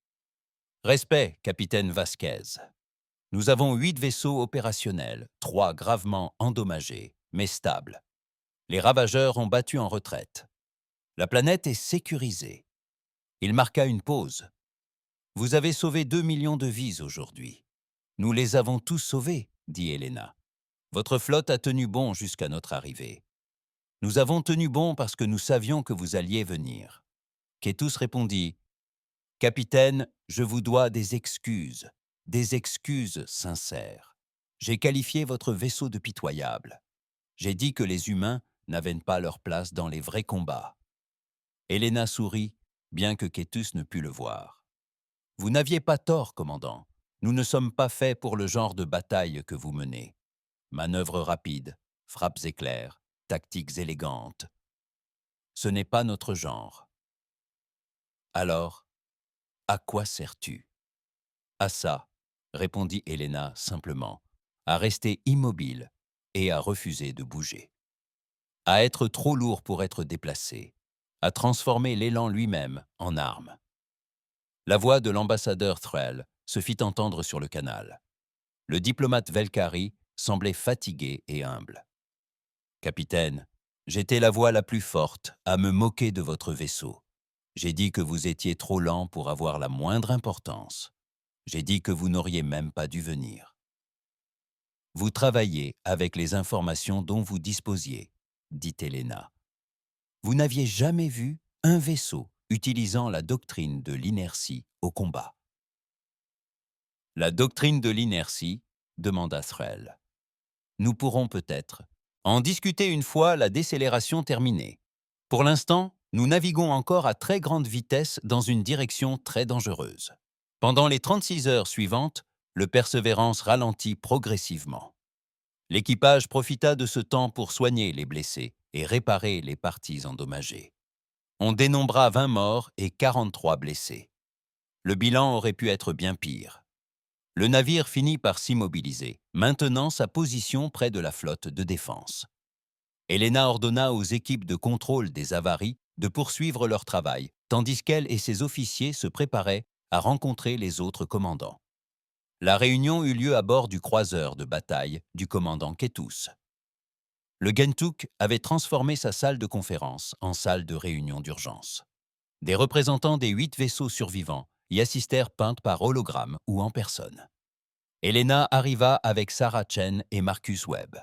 Respect, capitaine Vasquez. Nous avons 8 vaisseaux opérationnels, 3 gravement endommagés, mais stables. Les ravageurs ont battu en retraite. La planète est sécurisée. Il marqua une pause. Vous avez sauvé 2 millions de vies aujourd'hui. Nous les avons tous sauvés, dit Helena. Votre flotte a tenu bon jusqu'à notre arrivée. Nous avons tenu bon parce que nous savions que vous alliez venir. Kétus répondit, Capitaine, je vous dois des excuses sincères. J'ai qualifié votre vaisseau de pitoyable. J'ai dit que les humains n'avaient pas leur place dans les vrais combats. Helena sourit, bien que Kétus ne pût le voir. Vous n'aviez pas tort, commandant. Nous ne sommes pas faits pour le genre de bataille que vous menez. Manœuvres rapides, frappes éclairs, tactiques élégantes. Ce n'est pas notre genre. Alors, à quoi sers-tu? À ça, répondit Helena simplement, à rester immobile et à refuser de bouger. À être trop lourd pour être déplacé, à transformer l'élan lui-même en arme. La voix de l'ambassadeur Thrall se fit entendre sur le canal. Le diplomate Velkari semblait fatigué et humble. « Capitaine, j'étais la voix la plus forte à me moquer de votre vaisseau. J'ai dit que vous étiez trop lent pour avoir la moindre importance. J'ai dit que vous n'auriez même pas dû venir. Vous travaillez avec les informations dont vous disposiez, dit Helena. Vous n'aviez jamais vu un vaisseau utilisant la doctrine de l'inertie au combat. La doctrine de l'inertie, demanda Thrall. Nous pourrons peut-être en discuter une fois la décélération terminée. Pour l'instant, nous naviguons encore à très grande vitesse dans une direction très dangereuse. Pendant les 36 heures suivantes, le Persévérance ralentit progressivement. L'équipage profita de ce temps pour soigner les blessés et réparer les parties endommagées. On dénombra 20 morts et 43 blessés. Le bilan aurait pu être bien pire. Le navire finit par s'immobiliser, maintenant sa position près de la flotte de défense. Helena ordonna aux équipes de contrôle des avaries de poursuivre leur travail, tandis qu'elle et ses officiers se préparaient à rencontrer les autres commandants. La réunion eut lieu à bord du croiseur de bataille du commandant Kétus. Le Gentuk avait transformé sa salle de conférence en salle de réunion d'urgence. Des représentants des 8 vaisseaux survivants y assistèrent peintes par hologramme ou en personne. Helena arriva avec Sarah Chen et Marcus Webb.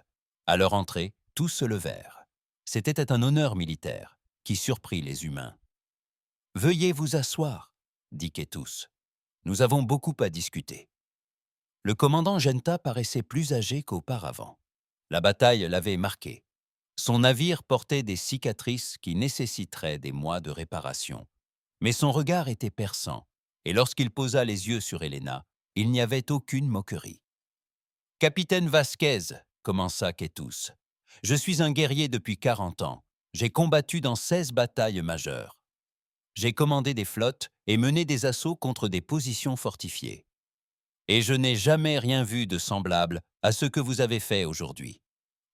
À leur entrée, tous se levèrent. C'était un honneur militaire qui surprit les humains. « Veuillez vous asseoir, » dit Kétus. « Nous avons beaucoup à discuter. » Le commandant Genta paraissait plus âgé qu'auparavant. La bataille l'avait marqué. Son navire portait des cicatrices qui nécessiteraient des mois de réparation. Mais son regard était perçant, et lorsqu'il posa les yeux sur Helena, il n'y avait aucune moquerie. « Capitaine Vasquez, » commença Kétus, « je suis un guerrier depuis 40 ans. J'ai combattu dans 16 batailles majeures. J'ai commandé des flottes et mené des assauts contre des positions fortifiées. Et je n'ai jamais rien vu de semblable à ce que vous avez fait aujourd'hui. »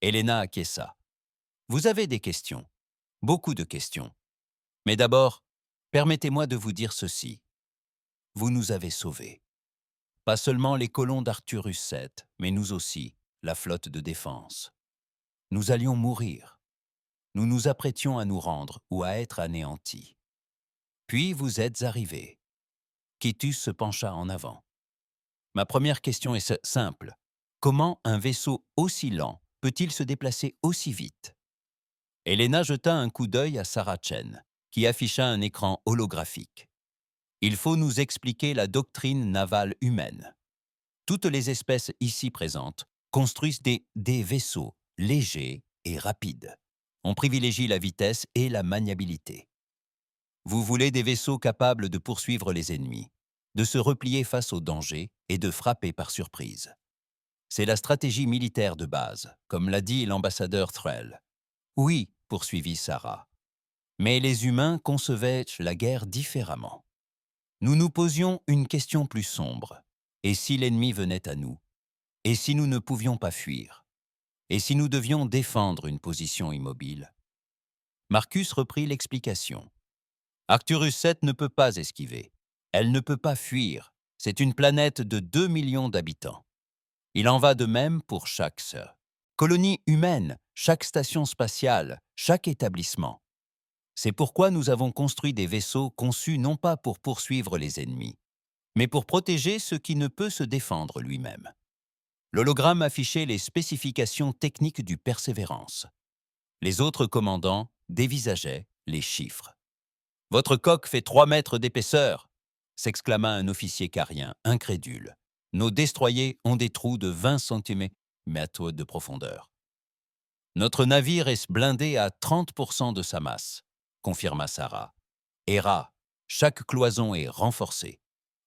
Helena acquiesça. « Vous avez des questions, beaucoup de questions. Mais d'abord, permettez-moi de vous dire ceci. Vous nous avez sauvés. Pas seulement les colons d'Arcturus VII, mais nous aussi, la flotte de défense. Nous allions mourir. Nous nous apprêtions à nous rendre ou à être anéantis. Puis vous êtes arrivés. » Kétus se pencha en avant. « Ma première question est simple. Comment un vaisseau aussi lent peut-il se déplacer aussi vite ?» Helena jeta un coup d'œil à Sarah Chen, qui afficha un écran holographique. « Il faut nous expliquer la doctrine navale humaine. Toutes les espèces ici présentes construisent des vaisseaux légers et rapides. On privilégie la vitesse et la maniabilité. Vous voulez des vaisseaux capables de poursuivre les ennemis, de se replier face aux dangers et de frapper par surprise. C'est la stratégie militaire de base, comme l'a dit l'ambassadeur Thrall. Oui, poursuivit Sarah. Mais les humains concevaient la guerre différemment. Nous nous posions une question plus sombre. Et si l'ennemi venait à nous? Et si nous ne pouvions pas fuir? Et si nous devions défendre une position immobile? Marcus reprit l'explication. Arcturus VII ne peut pas esquiver. Elle ne peut pas fuir. C'est une planète de 2 millions d'habitants. Il en va de même pour chaque colonie humaine. chaque station spatiale, chaque établissement. C'est pourquoi nous avons construit des vaisseaux conçus non pas pour poursuivre les ennemis, mais pour protéger ce qui ne peut se défendre lui-même. L'hologramme affichait les spécifications techniques du Persévérance. Les autres commandants dévisageaient les chiffres. « Votre coque fait 3 mètres d'épaisseur !» s'exclama un officier carien, incrédule. « Nos destroyers ont des trous de 20 centimètres de profondeur. »« Notre navire est blindé à 30% de sa masse », confirma Sarah. « Hera, chaque cloison est renforcée.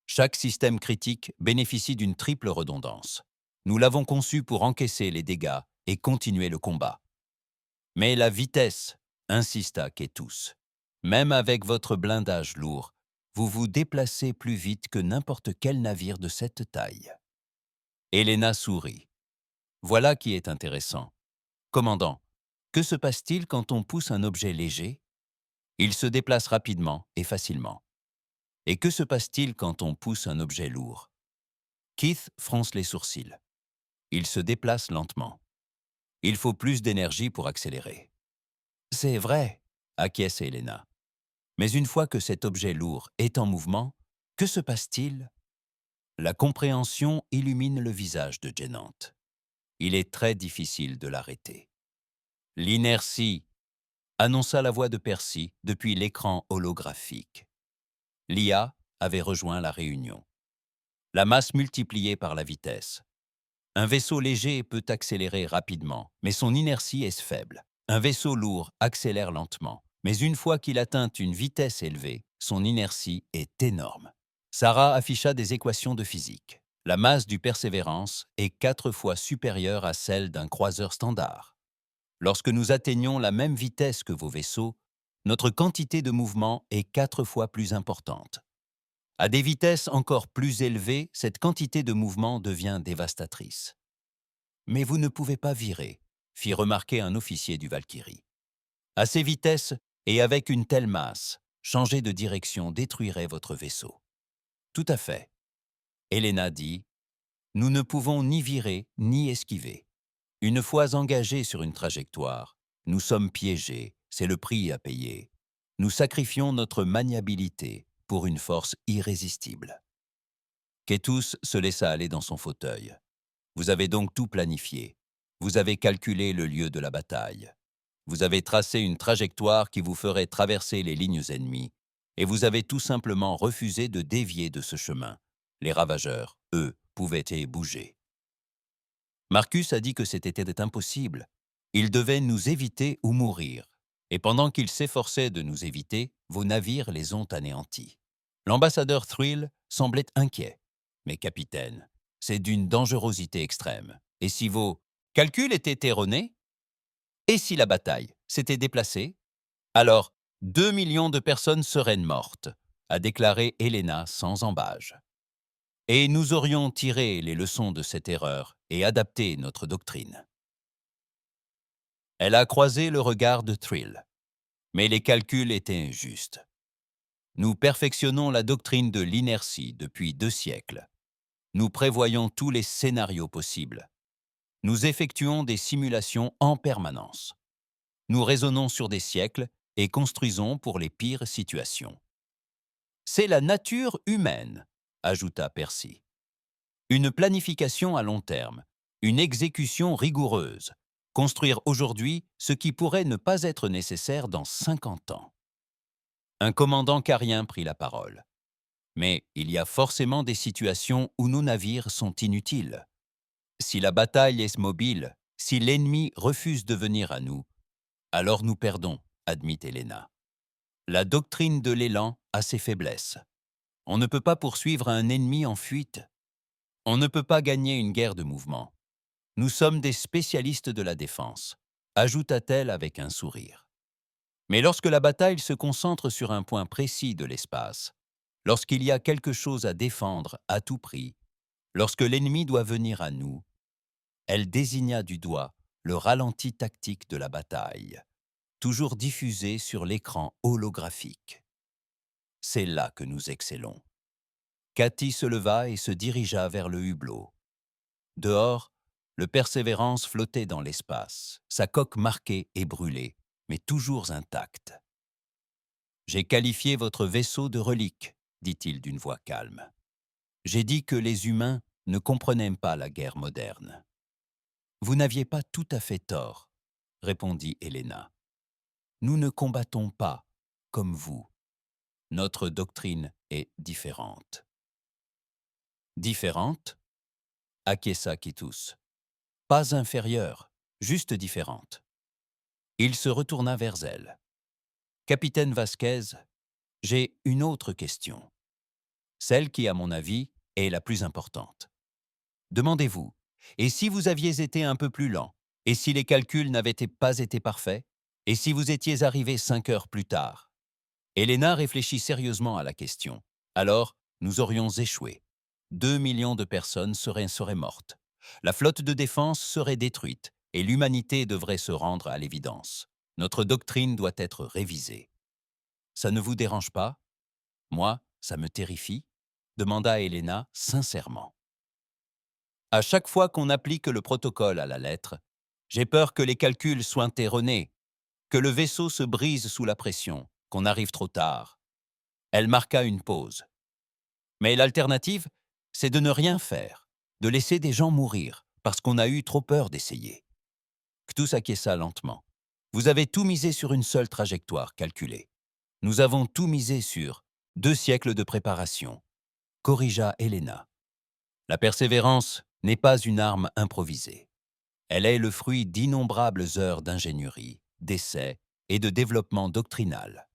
Chaque système critique bénéficie d'une triple redondance. Nous l'avons conçu pour encaisser les dégâts et continuer le combat. » « Mais la vitesse, insista Kétus. Même avec votre blindage lourd, vous vous déplacez plus vite que n'importe quel navire de cette taille. » Helena sourit. Voilà qui est intéressant. Commandant, que se passe-t-il quand on pousse un objet léger? Il se déplace rapidement et facilement. Et que se passe-t-il quand on pousse un objet lourd? Keith fronce les sourcils. Il se déplace lentement. Il faut plus d'énergie pour accélérer. C'est vrai, acquiesce Helena. Mais une fois que cet objet lourd est en mouvement, que se passe-t-il? La compréhension illumine le visage de Jennant. Il est très difficile de l'arrêter. L'inertie, annonça la voix de Percy depuis l'écran holographique. L'IA avait rejoint la réunion. La masse multipliée par la vitesse. Un vaisseau léger peut accélérer rapidement, mais son inertie est faible. Un vaisseau lourd accélère lentement, mais une fois qu'il atteint une vitesse élevée, son inertie est énorme. Sarah afficha des équations de physique. La masse du Persévérance est 4 fois supérieure à celle d'un croiseur standard. Lorsque nous atteignons la même vitesse que vos vaisseaux, notre quantité de mouvement est 4 fois plus importante. À des vitesses encore plus élevées, cette quantité de mouvement devient dévastatrice. « Mais vous ne pouvez pas virer », fit remarquer un officier du Valkyrie. « À ces vitesses et avec une telle masse, changer de direction détruirait votre vaisseau. » « Tout à fait. » Helena dit. « Nous ne pouvons ni virer ni esquiver. Une fois engagés sur une trajectoire, nous sommes piégés, c'est le prix à payer. Nous sacrifions notre maniabilité pour une force irrésistible. » Kétus se laissa aller dans son fauteuil. « Vous avez donc tout planifié. Vous avez calculé le lieu de la bataille. Vous avez tracé une trajectoire qui vous ferait traverser les lignes ennemies, et vous avez tout simplement refusé de dévier de ce chemin. Les ravageurs, eux, pouvaient y bouger. » Marcus a dit que c'était impossible. Ils devaient nous éviter ou mourir. Et pendant qu'ils s'efforçaient de nous éviter, vos navires les ont anéantis. L'ambassadeur Thrill semblait inquiet. « Mais capitaine, c'est d'une dangerosité extrême. Et si vos calculs étaient erronés? Et si la bataille s'était déplacée? Alors, 2 millions de personnes seraient mortes, » a déclaré Helena sans embâge. « Et nous aurions tiré les leçons de cette erreur et adapté notre doctrine. » Elle a croisé le regard de Thrill. Mais les calculs étaient injustes. Nous perfectionnons la doctrine de l'inertie depuis 2 siècles. Nous prévoyons tous les scénarios possibles. Nous effectuons des simulations en permanence. Nous raisonnons sur des siècles et construisons pour les pires situations. C'est la nature humaine, ajouta Percy. Une planification à long terme, une exécution rigoureuse, construire aujourd'hui ce qui pourrait ne pas être nécessaire dans 50 ans. Un commandant carien prit la parole. Mais il y a forcément des situations où nos navires sont inutiles. Si la bataille est mobile, si l'ennemi refuse de venir à nous, alors nous perdons, admit Helena. La doctrine de l'élan a ses faiblesses. On ne peut pas poursuivre un ennemi en fuite. On ne peut pas gagner une guerre de mouvement. Nous sommes des spécialistes de la défense, ajouta-t-elle avec un sourire. Mais lorsque la bataille se concentre sur un point précis de l'espace, lorsqu'il y a quelque chose à défendre à tout prix, lorsque l'ennemi doit venir à nous, elle désigna du doigt le ralenti tactique de la bataille, toujours diffusé sur l'écran holographique. C'est là que nous excellons. Cathy se leva et se dirigea vers le hublot. Dehors, Le Persévérance flottait dans l'espace, sa coque marquée et brûlée, mais toujours intacte. « J'ai qualifié votre vaisseau de relique, dit-il d'une voix calme. J'ai dit que les humains ne comprenaient pas la guerre moderne. Vous n'aviez pas tout à fait tort, répondit Helena. Nous ne combattons pas comme vous. Notre doctrine est différente. Différente? Acquiesça Quittus. Pas inférieure, juste différente. Il se retourna vers elle. Capitaine Vasquez, j'ai une autre question. Celle qui, à mon avis, est la plus importante. Demandez-vous, et si vous aviez été un peu plus lent? Et si les calculs n'avaient pas été parfaits? Et si vous étiez arrivé 5 heures plus tard? Helena réfléchit sérieusement à la question. Alors, nous aurions échoué. 2 millions de personnes seraient mortes. La flotte de défense serait détruite et l'humanité devrait se rendre à l'évidence. Notre doctrine doit être révisée. Ça ne vous dérange pas? Moi, ça me terrifie, demanda Helena sincèrement. À chaque fois qu'on applique le protocole à la lettre, j'ai peur que les calculs soient erronés, que le vaisseau se brise sous la pression, qu'on arrive trop tard. Elle marqua une pause. Mais l'alternative, c'est de ne rien faire, de laisser des gens mourir, parce qu'on a eu trop peur d'essayer. Ctus acquiesça lentement. Vous avez tout misé sur une seule trajectoire calculée. Nous avons tout misé sur 2 siècles de préparation, corrigea Helena. La persévérance n'est pas une arme improvisée. Elle est le fruit d'innombrables heures d'ingénierie, d'essais et de développement doctrinal.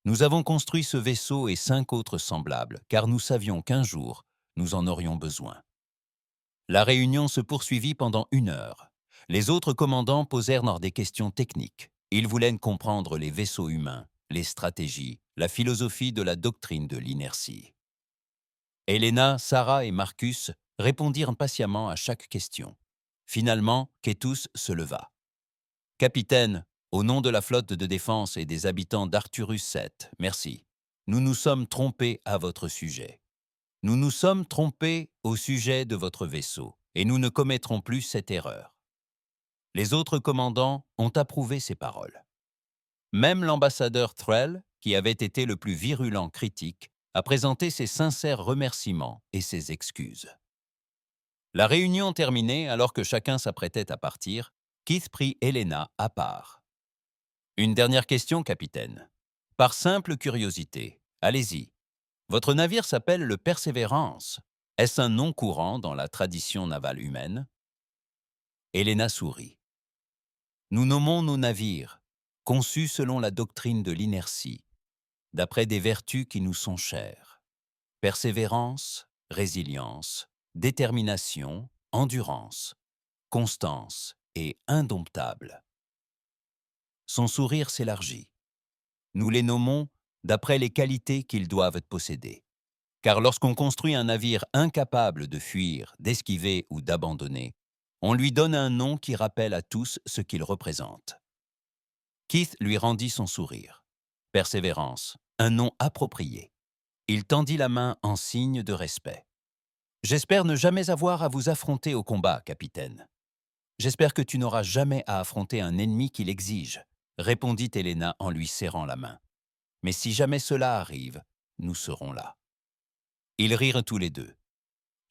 Nous avons construit ce vaisseau et 5 autres semblables, car nous savions qu'un jour, nous en aurions besoin. La réunion se poursuivit pendant 1 heure. Les autres commandants posèrent des questions techniques. Ils voulaient comprendre les vaisseaux humains, les stratégies, la philosophie de la doctrine de l'inertie. Helena, Sarah et Marcus répondirent patiemment à chaque question. Finalement, Quettus se leva. « Capitaine, au nom de la flotte de défense et des habitants d'Arcturus 7, merci. Nous nous sommes trompés à votre sujet. Nous nous sommes trompés au sujet de votre vaisseau, et nous ne commettrons plus cette erreur. » Les autres commandants ont approuvé ces paroles. Même l'ambassadeur Threll, qui avait été le plus virulent critique, a présenté ses sincères remerciements et ses excuses. La réunion terminée, alors que chacun s'apprêtait à partir, Keith prit Helena à part. « Une dernière question, capitaine. Par simple curiosité, allez-y. Votre navire s'appelle le Persévérance. Est-ce un nom courant dans la tradition navale humaine? » Helena sourit. « Nous nommons nos navires, conçus selon la doctrine de l'inertie, d'après des vertus qui nous sont chères. Persévérance, résilience, détermination, endurance, constance et indomptable. » Son sourire s'élargit. Nous les nommons d'après les qualités qu'ils doivent posséder. Car lorsqu'on construit un navire incapable de fuir, d'esquiver ou d'abandonner, on lui donne un nom qui rappelle à tous ce qu'il représente. Keith lui rendit son sourire. Persévérance, un nom approprié. Il tendit la main en signe de respect. « J'espère ne jamais avoir à vous affronter au combat, capitaine. J'espère que tu n'auras jamais à affronter un ennemi qui l'exige, » répondit Helena en lui serrant la main. « Mais si jamais cela arrive, nous serons là. » Ils rirent tous les deux.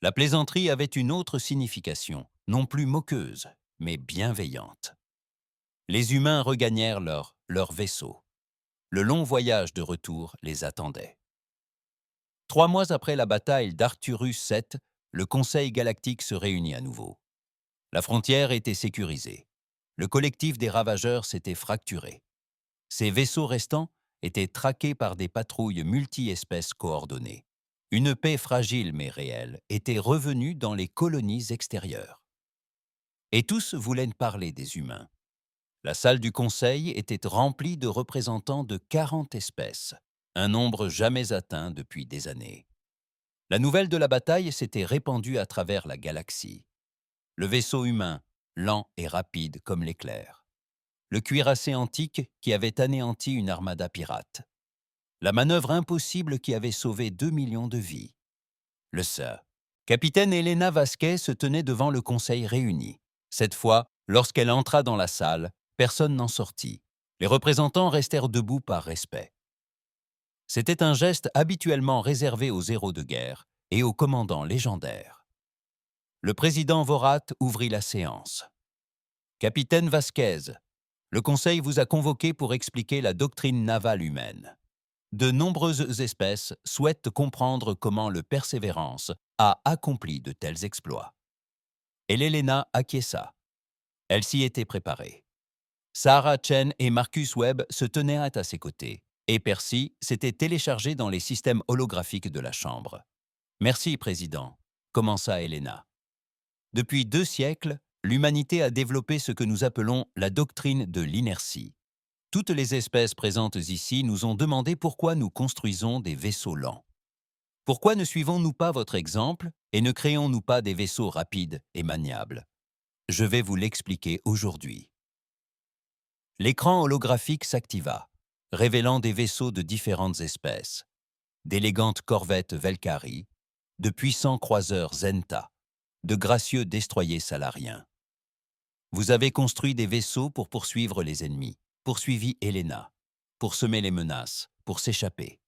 La plaisanterie avait une autre signification, non plus moqueuse, mais bienveillante. Les humains regagnèrent leur vaisseau. Le long voyage de retour les attendait. 3 mois après la bataille d'Arcturus 7, le Conseil galactique se réunit à nouveau. La frontière était sécurisée. Le collectif des ravageurs s'était fracturé. Ces vaisseaux restants étaient traqués par des patrouilles multi-espèces coordonnées. Une paix fragile mais réelle était revenue dans les colonies extérieures. Et tous voulaient parler des humains. La salle du Conseil était remplie de représentants de 40 espèces, un nombre jamais atteint depuis des années. La nouvelle de la bataille s'était répandue à travers la galaxie. Le vaisseau humain, lent et rapide comme l'éclair. Le cuirassé antique qui avait anéanti une armada pirate. La manœuvre impossible qui avait sauvé 2 millions de vies. Le Sir, Capitaine Elena Vasquez se tenait devant le conseil réuni. Cette fois, lorsqu'elle entra dans la salle, personne n'en sortit. Les représentants restèrent debout par respect. C'était un geste habituellement réservé aux héros de guerre et aux commandants légendaires. Le président Vorat ouvrit la séance. Capitaine Vasquez, le Conseil vous a convoqué pour expliquer la doctrine navale humaine. De nombreuses espèces souhaitent comprendre comment le Persévérance a accompli de tels exploits. Et l'Helena acquiesça. Elle s'y était préparée. Sarah Chen et Marcus Webb se tenaient à ses côtés, et Percy s'était téléchargé dans les systèmes holographiques de la Chambre. « Merci, Président », commença Helena. « Depuis 2 siècles, l'humanité a développé ce que nous appelons la doctrine de l'inertie. Toutes les espèces présentes ici nous ont demandé pourquoi nous construisons des vaisseaux lents. Pourquoi ne suivons-nous pas votre exemple et ne créons-nous pas des vaisseaux rapides et maniables? Je vais vous l'expliquer aujourd'hui. » L'écran holographique s'activa, révélant des vaisseaux de différentes espèces, d'élégantes corvettes Velkari, de puissants croiseurs Zenta, de gracieux destroyers salariens. Vous avez construit des vaisseaux pour poursuivre les ennemis, poursuivi Helena, pour semer les menaces, pour s'échapper.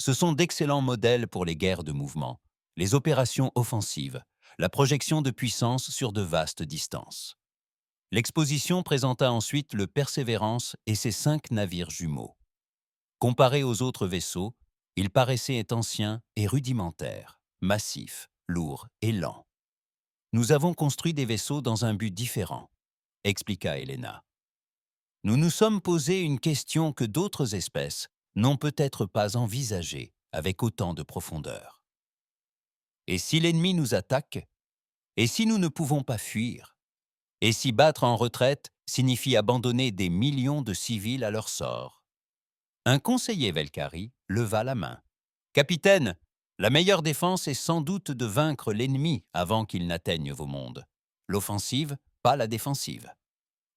Ce sont d'excellents modèles pour les guerres de mouvement, les opérations offensives, la projection de puissance sur de vastes distances. L'exposition présenta ensuite le Persévérance et ses 5 navires jumeaux. Comparés aux autres vaisseaux, ils paraissaient anciens et rudimentaires, massifs, lourds et lents. « Nous avons construit des vaisseaux dans un but différent, » expliqua Helena. « Nous nous sommes posé une question que d'autres espèces n'ont peut-être pas envisagée avec autant de profondeur. Et si l'ennemi nous attaque? Et si nous ne pouvons pas fuir? Et si battre en retraite signifie abandonner des millions de civils à leur sort? » Un conseiller Velkari leva la main. « Capitaine, la meilleure défense est sans doute de vaincre l'ennemi avant qu'il n'atteigne vos mondes. L'offensive, pas la défensive. »«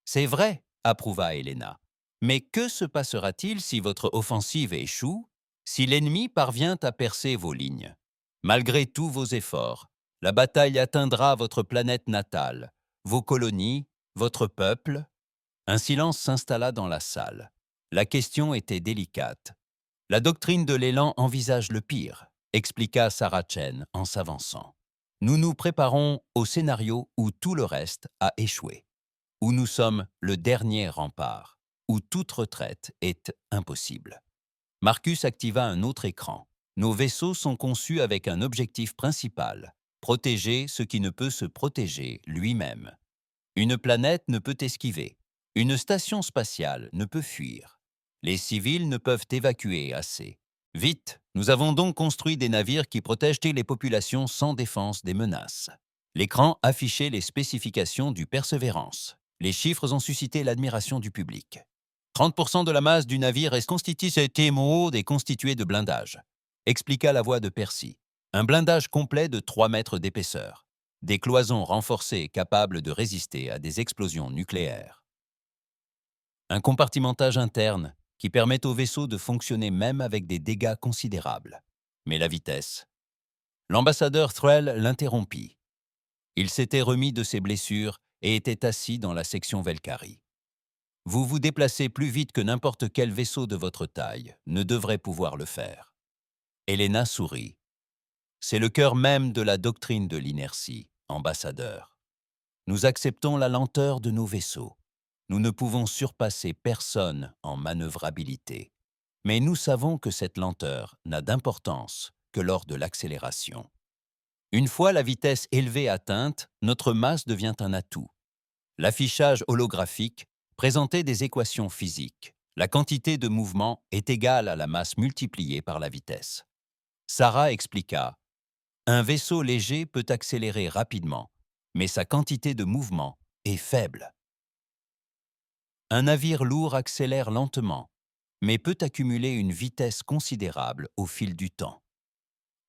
C'est vrai, » approuva Helena. « Mais que se passera-t-il si votre offensive échoue, si l'ennemi parvient à percer vos lignes? Malgré tous vos efforts, la bataille atteindra votre planète natale, vos colonies, votre peuple. » Un silence s'installa dans la salle. La question était délicate. « La doctrine de l'élan envisage le pire, » expliqua Sarah Chen en s'avançant. « Nous nous préparons au scénario où tout le reste a échoué, où nous sommes le dernier rempart, où toute retraite est impossible. » Marcus activa un autre écran. « Nos vaisseaux sont conçus avec un objectif principal, protéger ce qui ne peut se protéger lui-même. Une planète ne peut esquiver. Une station spatiale ne peut fuir. Les civils ne peuvent évacuer assez. Vite, nous avons donc construit des navires qui protègent les populations sans défense des menaces. » L'écran affichait les spécifications du Persévérance. Les chiffres ont suscité l'admiration du public. 30% de la masse du navire est constituée de blindage, expliqua la voix de Percy. Un blindage complet de 3 mètres d'épaisseur. Des cloisons renforcées capables de résister à des explosions nucléaires. Un compartimentage interne qui permet au vaisseau de fonctionner même avec des dégâts considérables. Mais la vitesse. L'ambassadeur Threll l'interrompit. Il s'était remis de ses blessures et était assis dans la section Velkari. « Vous vous déplacez plus vite que n'importe quel vaisseau de votre taille ne devrait pouvoir le faire. » Helena sourit. « C'est le cœur même de la doctrine de l'inertie, ambassadeur. Nous acceptons la lenteur de nos vaisseaux. Nous ne pouvons surpasser personne en manœuvrabilité. Mais nous savons que cette lenteur n'a d'importance que lors de l'accélération. Une fois la vitesse élevée atteinte, notre masse devient un atout. L'affichage holographique présentait des équations physiques. La quantité de mouvement est égale à la masse multipliée par la vitesse. » Sarah expliqua. « Un vaisseau léger peut accélérer rapidement, mais sa quantité de mouvement est faible. Un navire lourd accélère lentement, mais peut accumuler une vitesse considérable au fil du temps.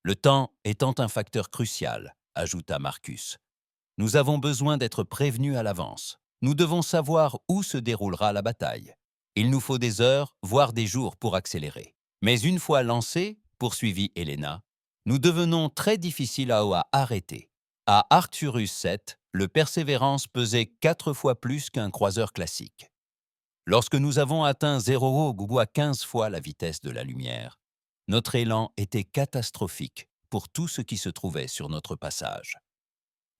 Le temps étant un facteur crucial, » ajouta Marcus. « Nous avons besoin d'être prévenus à l'avance. Nous devons savoir où se déroulera la bataille. Il nous faut des heures, voire des jours pour accélérer. Mais une fois lancé, poursuivit Helena, Nous devenons très difficiles à arrêter. À Arcturus 7, le Persévérance pesait 4 fois plus qu'un croiseur classique. Lorsque nous avons atteint 0 ou à 15 fois la vitesse de la lumière, notre élan était catastrophique pour tout ce qui se trouvait sur notre passage.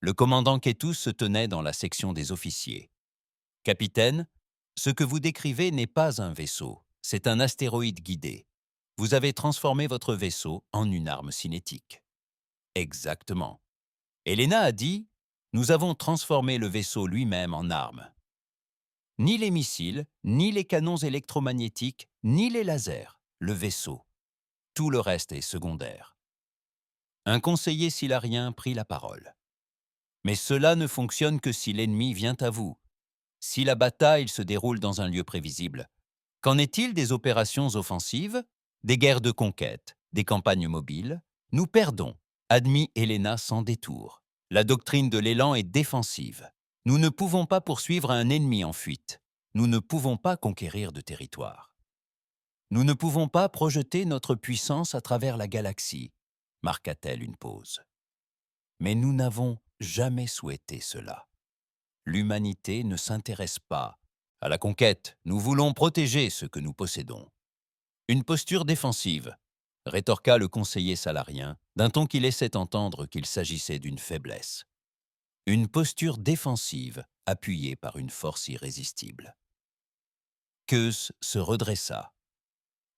Le commandant Ketus se tenait dans la section des officiers. « Capitaine, ce que vous décrivez n'est pas un vaisseau, c'est un astéroïde guidé. Vous avez transformé votre vaisseau en une arme cinétique. » Exactement. Elena a dit « Nous avons transformé le vaisseau lui-même en arme. » Ni les missiles, ni les canons électromagnétiques, ni les lasers, le vaisseau. Tout le reste est secondaire. Un conseiller silarien prit la parole. Mais cela ne fonctionne que si l'ennemi vient à vous. Si la bataille se déroule dans un lieu prévisible, qu'en est-il des opérations offensives, des guerres de conquête, des campagnes mobiles? Nous perdons, admit Helena sans détour. La doctrine de l'élan est défensive. Nous ne pouvons pas poursuivre un ennemi en fuite. Nous ne pouvons pas conquérir de territoire. Nous ne pouvons pas projeter notre puissance à travers la galaxie, marqua-t-elle une pause. Mais nous n'avons jamais souhaité cela. L'humanité ne s'intéresse pas à la conquête. Nous voulons protéger ce que nous possédons. Une posture défensive, rétorqua le conseiller salarien, d'un ton qui laissait entendre qu'il s'agissait d'une faiblesse. Une posture défensive, appuyée par une force irrésistible. Keus se redressa.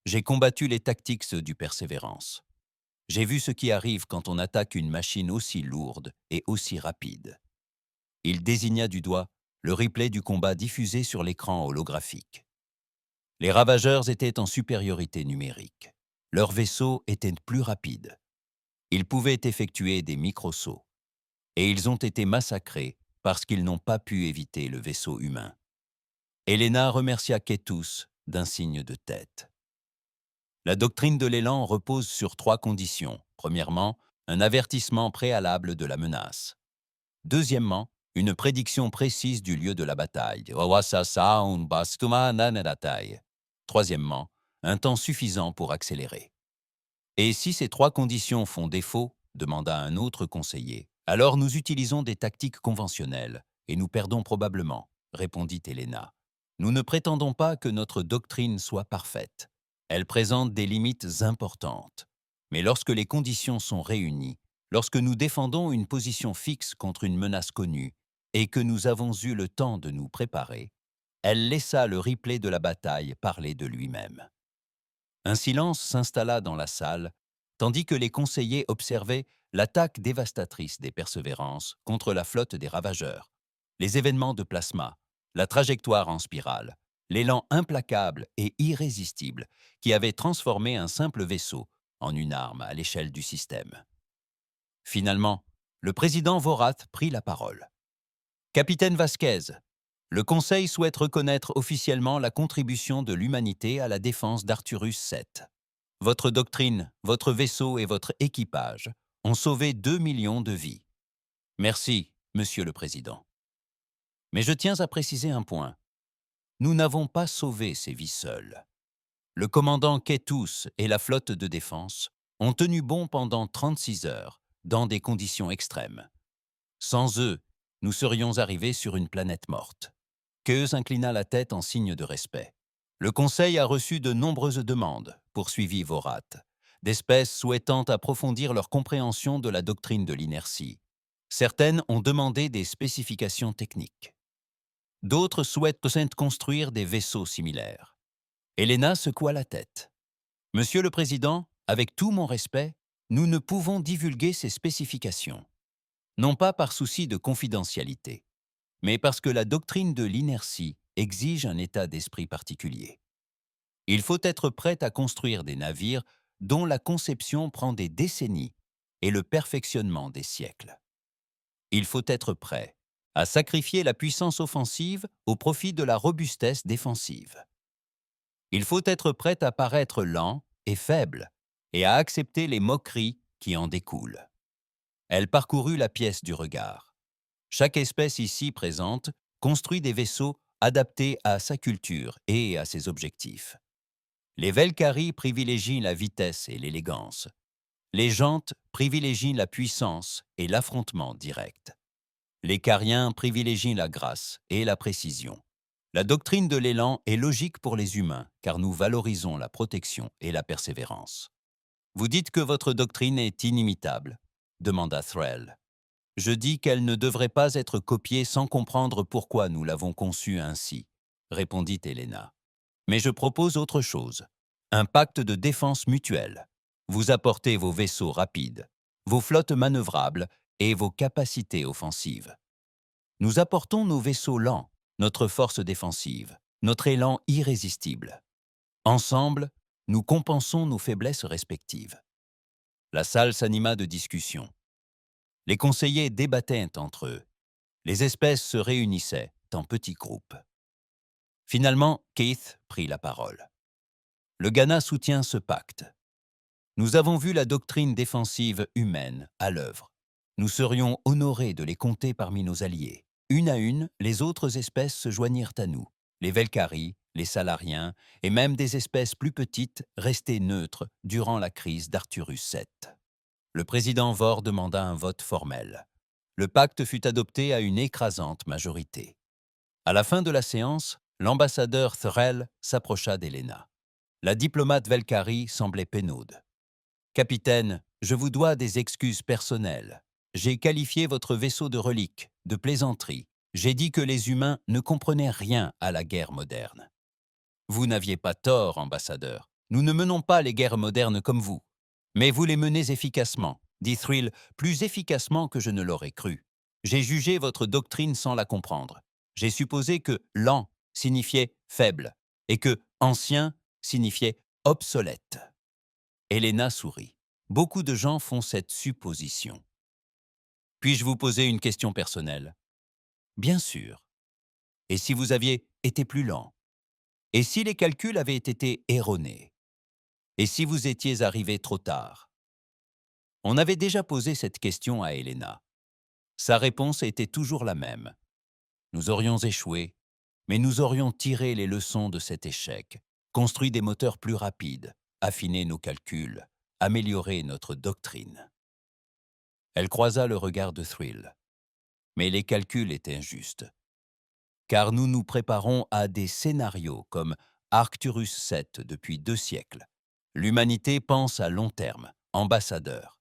J'ai combattu les tactiques du Persévérance. J'ai vu ce qui arrive quand on attaque une machine aussi lourde et aussi rapide. Il désigna du doigt le replay du combat diffusé sur l'écran holographique. Les ravageurs étaient en supériorité numérique. Leurs vaisseaux étaient plus rapides. Ils pouvaient effectuer des microsauts. Et ils ont été massacrés parce qu'ils n'ont pas pu éviter le vaisseau humain. Helena remercia Ketus d'un signe de tête. La doctrine de l'élan repose sur 3 conditions. Premièrement, un avertissement préalable de la menace. Deuxièmement, une prédiction précise du lieu de la bataille. Troisièmement, un temps suffisant pour accélérer. Et si ces 3 conditions font défaut, demanda un autre conseiller, alors nous utilisons des tactiques conventionnelles et nous perdons probablement, répondit Helena. Nous ne prétendons pas que notre doctrine soit parfaite. Elle présente des limites importantes. Mais lorsque les conditions sont réunies, lorsque nous défendons une position fixe contre une menace connue et que nous avons eu le temps de nous préparer, elle laissa le replay de la bataille parler de lui-même. Un silence s'installa dans la salle, tandis que les conseillers observaient l'attaque dévastatrice des Persévérances contre la flotte des Ravageurs, les événements de plasma, la trajectoire en spirale, l'élan implacable et irrésistible qui avait transformé un simple vaisseau en une arme à l'échelle du système. Finalement, le président Vorat prit la parole. « Capitaine Vasquez, le Conseil souhaite reconnaître officiellement la contribution de l'humanité à la défense d'Arcturus 7. Votre doctrine, votre vaisseau et votre équipage ont sauvé 2 millions de vies. Merci, Monsieur le Président. Mais je tiens à préciser un point. Nous n'avons pas sauvé ces vies seules. Le commandant Ketus et la flotte de défense ont tenu bon pendant 36 heures, dans des conditions extrêmes. Sans eux, nous serions arrivés sur une planète morte. » Keus inclina la tête en signe de respect. Le Conseil a reçu de nombreuses demandes, poursuivit Vorat, d'espèces souhaitant approfondir leur compréhension de la doctrine de l'inertie. Certaines ont demandé des spécifications techniques. D'autres souhaitent construire des vaisseaux similaires. Helena secoua la tête. « Monsieur le Président, avec tout mon respect, nous ne pouvons divulguer ces spécifications. Non pas par souci de confidentialité, mais parce que la doctrine de l'inertie exige un état d'esprit particulier. Il faut être prêt à construire des navires dont la conception prend des décennies et le perfectionnement des siècles. Il faut être prêt à sacrifier la puissance offensive au profit de la robustesse défensive. Il faut être prêt à paraître lent et faible et à accepter les moqueries qui en découlent. » Elle parcourut la pièce du regard. Chaque espèce ici présente construit des vaisseaux adaptés à sa culture et à ses objectifs. Les Velkhari privilégient la vitesse et l'élégance. Les jantes privilégient la puissance et l'affrontement direct. Les cariens privilégient la grâce et la précision. La doctrine de l'élan est logique pour les humains, car nous valorisons la protection et la persévérance. Vous dites que votre doctrine est inimitable, demanda Thrall. Je dis qu'elle ne devrait pas être copiée sans comprendre pourquoi nous l'avons conçue ainsi, répondit Helena. Mais je propose autre chose. Un pacte de défense mutuelle. Vous apportez vos vaisseaux rapides, vos flottes manœuvrables et vos capacités offensives. Nous apportons nos vaisseaux lents, notre force défensive, notre élan irrésistible. Ensemble, nous compensons nos faiblesses respectives. La salle s'anima de discussions. Les conseillers débattaient entre eux. Les espèces se réunissaient en petits groupes. Finalement, Keith prit la parole. Le Ghana soutient ce pacte. Nous avons vu la doctrine défensive humaine à l'œuvre. Nous serions honorés de les compter parmi nos alliés. Une à une, les autres espèces se joignirent à nous. Les Velkari, les Salariens et même des espèces plus petites restaient neutres durant la crise d'Arcturus VII. Le président Vor demanda un vote formel. Le pacte fut adopté à une écrasante majorité. À la fin de la séance, l'ambassadeur Thrall s'approcha d'Helena. La diplomate Velkari semblait pénaude. « Capitaine, je vous dois des excuses personnelles. J'ai qualifié votre vaisseau de relique, de plaisanterie. J'ai dit que les humains ne comprenaient rien à la guerre moderne. » « Vous n'aviez pas tort, ambassadeur. Nous ne menons pas les guerres modernes comme vous. Mais vous les menez efficacement, dit Thrill, plus efficacement que je ne l'aurais cru. J'ai jugé votre doctrine sans la comprendre. J'ai supposé que lent signifiait faible et que ancien signifiait obsolète. Helena sourit. Beaucoup de gens font cette supposition. Puis-je vous poser une question personnelle? Bien sûr. Et si vous aviez été plus lent? Et si les calculs avaient été erronés? Et si vous étiez arrivé trop tard? On avait déjà posé cette question à Helena. Sa réponse était toujours la même. Nous aurions échoué, mais nous aurions tiré les leçons de cet échec, construit des moteurs plus rapides, affiné nos calculs, amélioré notre doctrine. Elle croisa le regard de Thrill. Mais les calculs étaient justes. Car nous nous préparons à des scénarios comme Arcturus VII depuis 2 siècles. L'humanité pense à long terme, ambassadeur.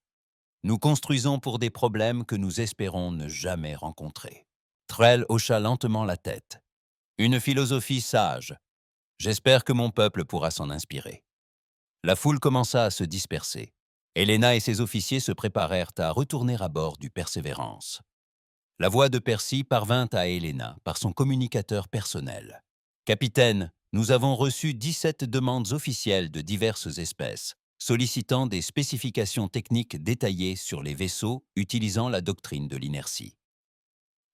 Nous construisons pour des problèmes que nous espérons ne jamais rencontrer. Thrall hocha lentement la tête. Une philosophie sage. J'espère que mon peuple pourra s'en inspirer. La foule commença à se disperser. Helena et ses officiers se préparèrent à retourner à bord du Persévérance. La voix de Percy parvint à Helena par son communicateur personnel. « Capitaine, nous avons reçu 17 demandes officielles de diverses espèces, sollicitant des spécifications techniques détaillées sur les vaisseaux utilisant la doctrine de l'inertie. »«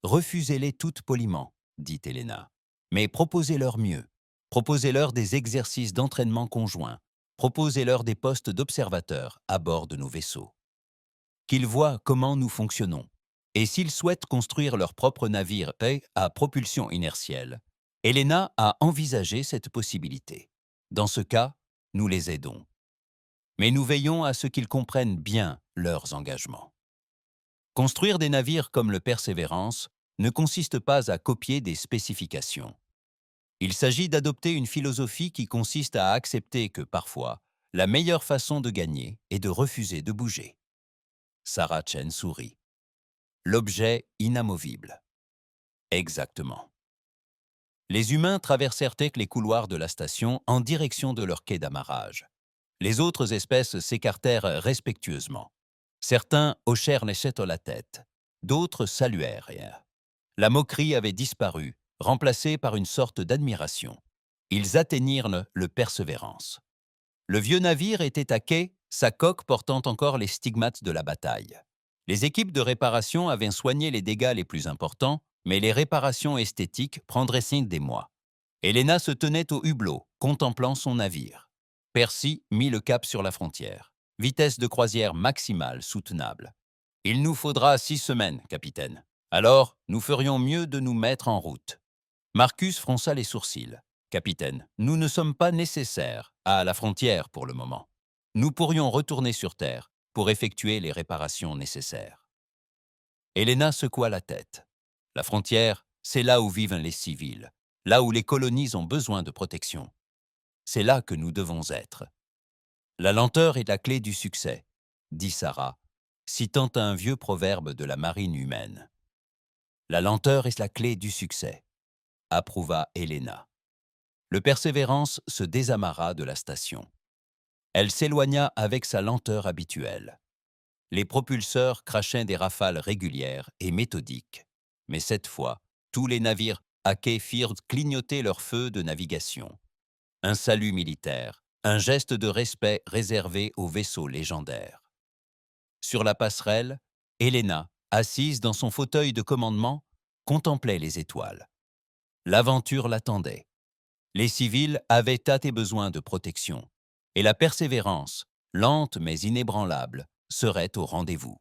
Refusez-les toutes poliment, dit Helena, mais proposez-leur mieux. Proposez-leur des exercices d'entraînement conjoints. Proposez-leur des postes d'observateurs à bord de nos vaisseaux. Qu'ils voient comment nous fonctionnons. Et s'ils souhaitent construire leur propre navire à propulsion inertielle, Helena a envisagé cette possibilité. Dans ce cas, nous les aidons. Mais nous veillons à ce qu'ils comprennent bien leurs engagements. Construire des navires comme le Persévérance ne consiste pas à copier des spécifications. Il s'agit d'adopter une philosophie qui consiste à accepter que parfois, la meilleure façon de gagner est de refuser de bouger. Sarah Chen sourit. L'objet inamovible. Exactement. Les humains traversèrent les couloirs de la station en direction de leur quai d'amarrage. Les autres espèces s'écartèrent respectueusement. Certains hochèrent la tête, d'autres saluèrent. La moquerie avait disparu, remplacée par une sorte d'admiration. Ils atteignirent le Persévérance. Le vieux navire était à quai, sa coque portant encore les stigmates de la bataille. Les équipes de réparation avaient soigné les dégâts les plus importants, mais les réparations esthétiques prendraient des mois. Helena se tenait au hublot, contemplant son navire. Percy mit le cap sur la frontière. Vitesse de croisière maximale soutenable. « Il nous faudra 6 semaines, capitaine. Alors, nous ferions mieux de nous mettre en route. » Marcus fronça les sourcils. « Capitaine, nous ne sommes pas nécessaires à la frontière pour le moment. Nous pourrions retourner sur Terre pour effectuer les réparations nécessaires. Helena secoua la tête. La frontière, c'est là où vivent les civils, là où les colonies ont besoin de protection. C'est là que nous devons être. La lenteur est la clé du succès, dit Sarah, citant un vieux proverbe de la marine humaine. La lenteur est la clé du succès, approuva Helena. Le Persévérance se désamarra de la station. Elle s'éloigna avec sa lenteur habituelle. Les propulseurs crachaient des rafales régulières et méthodiques. Mais cette fois, tous les navires à quai firent clignoter leur feu de navigation. Un salut militaire, un geste de respect réservé aux vaisseaux légendaires. Sur la passerelle, Helena, assise dans son fauteuil de commandement, contemplait les étoiles. L'aventure l'attendait. Les civils avaient tâté besoin de protection, et la Persévérance, lente mais inébranlable, serait au rendez-vous.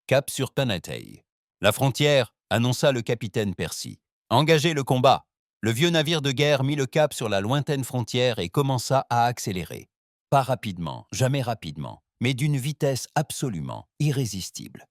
Cap sur Panatei. La frontière, annonça le capitaine Percy. Engagez le combat. Le vieux navire de guerre mit le cap sur la lointaine frontière et commença à accélérer. Pas rapidement, jamais rapidement, mais d'une vitesse absolument irrésistible.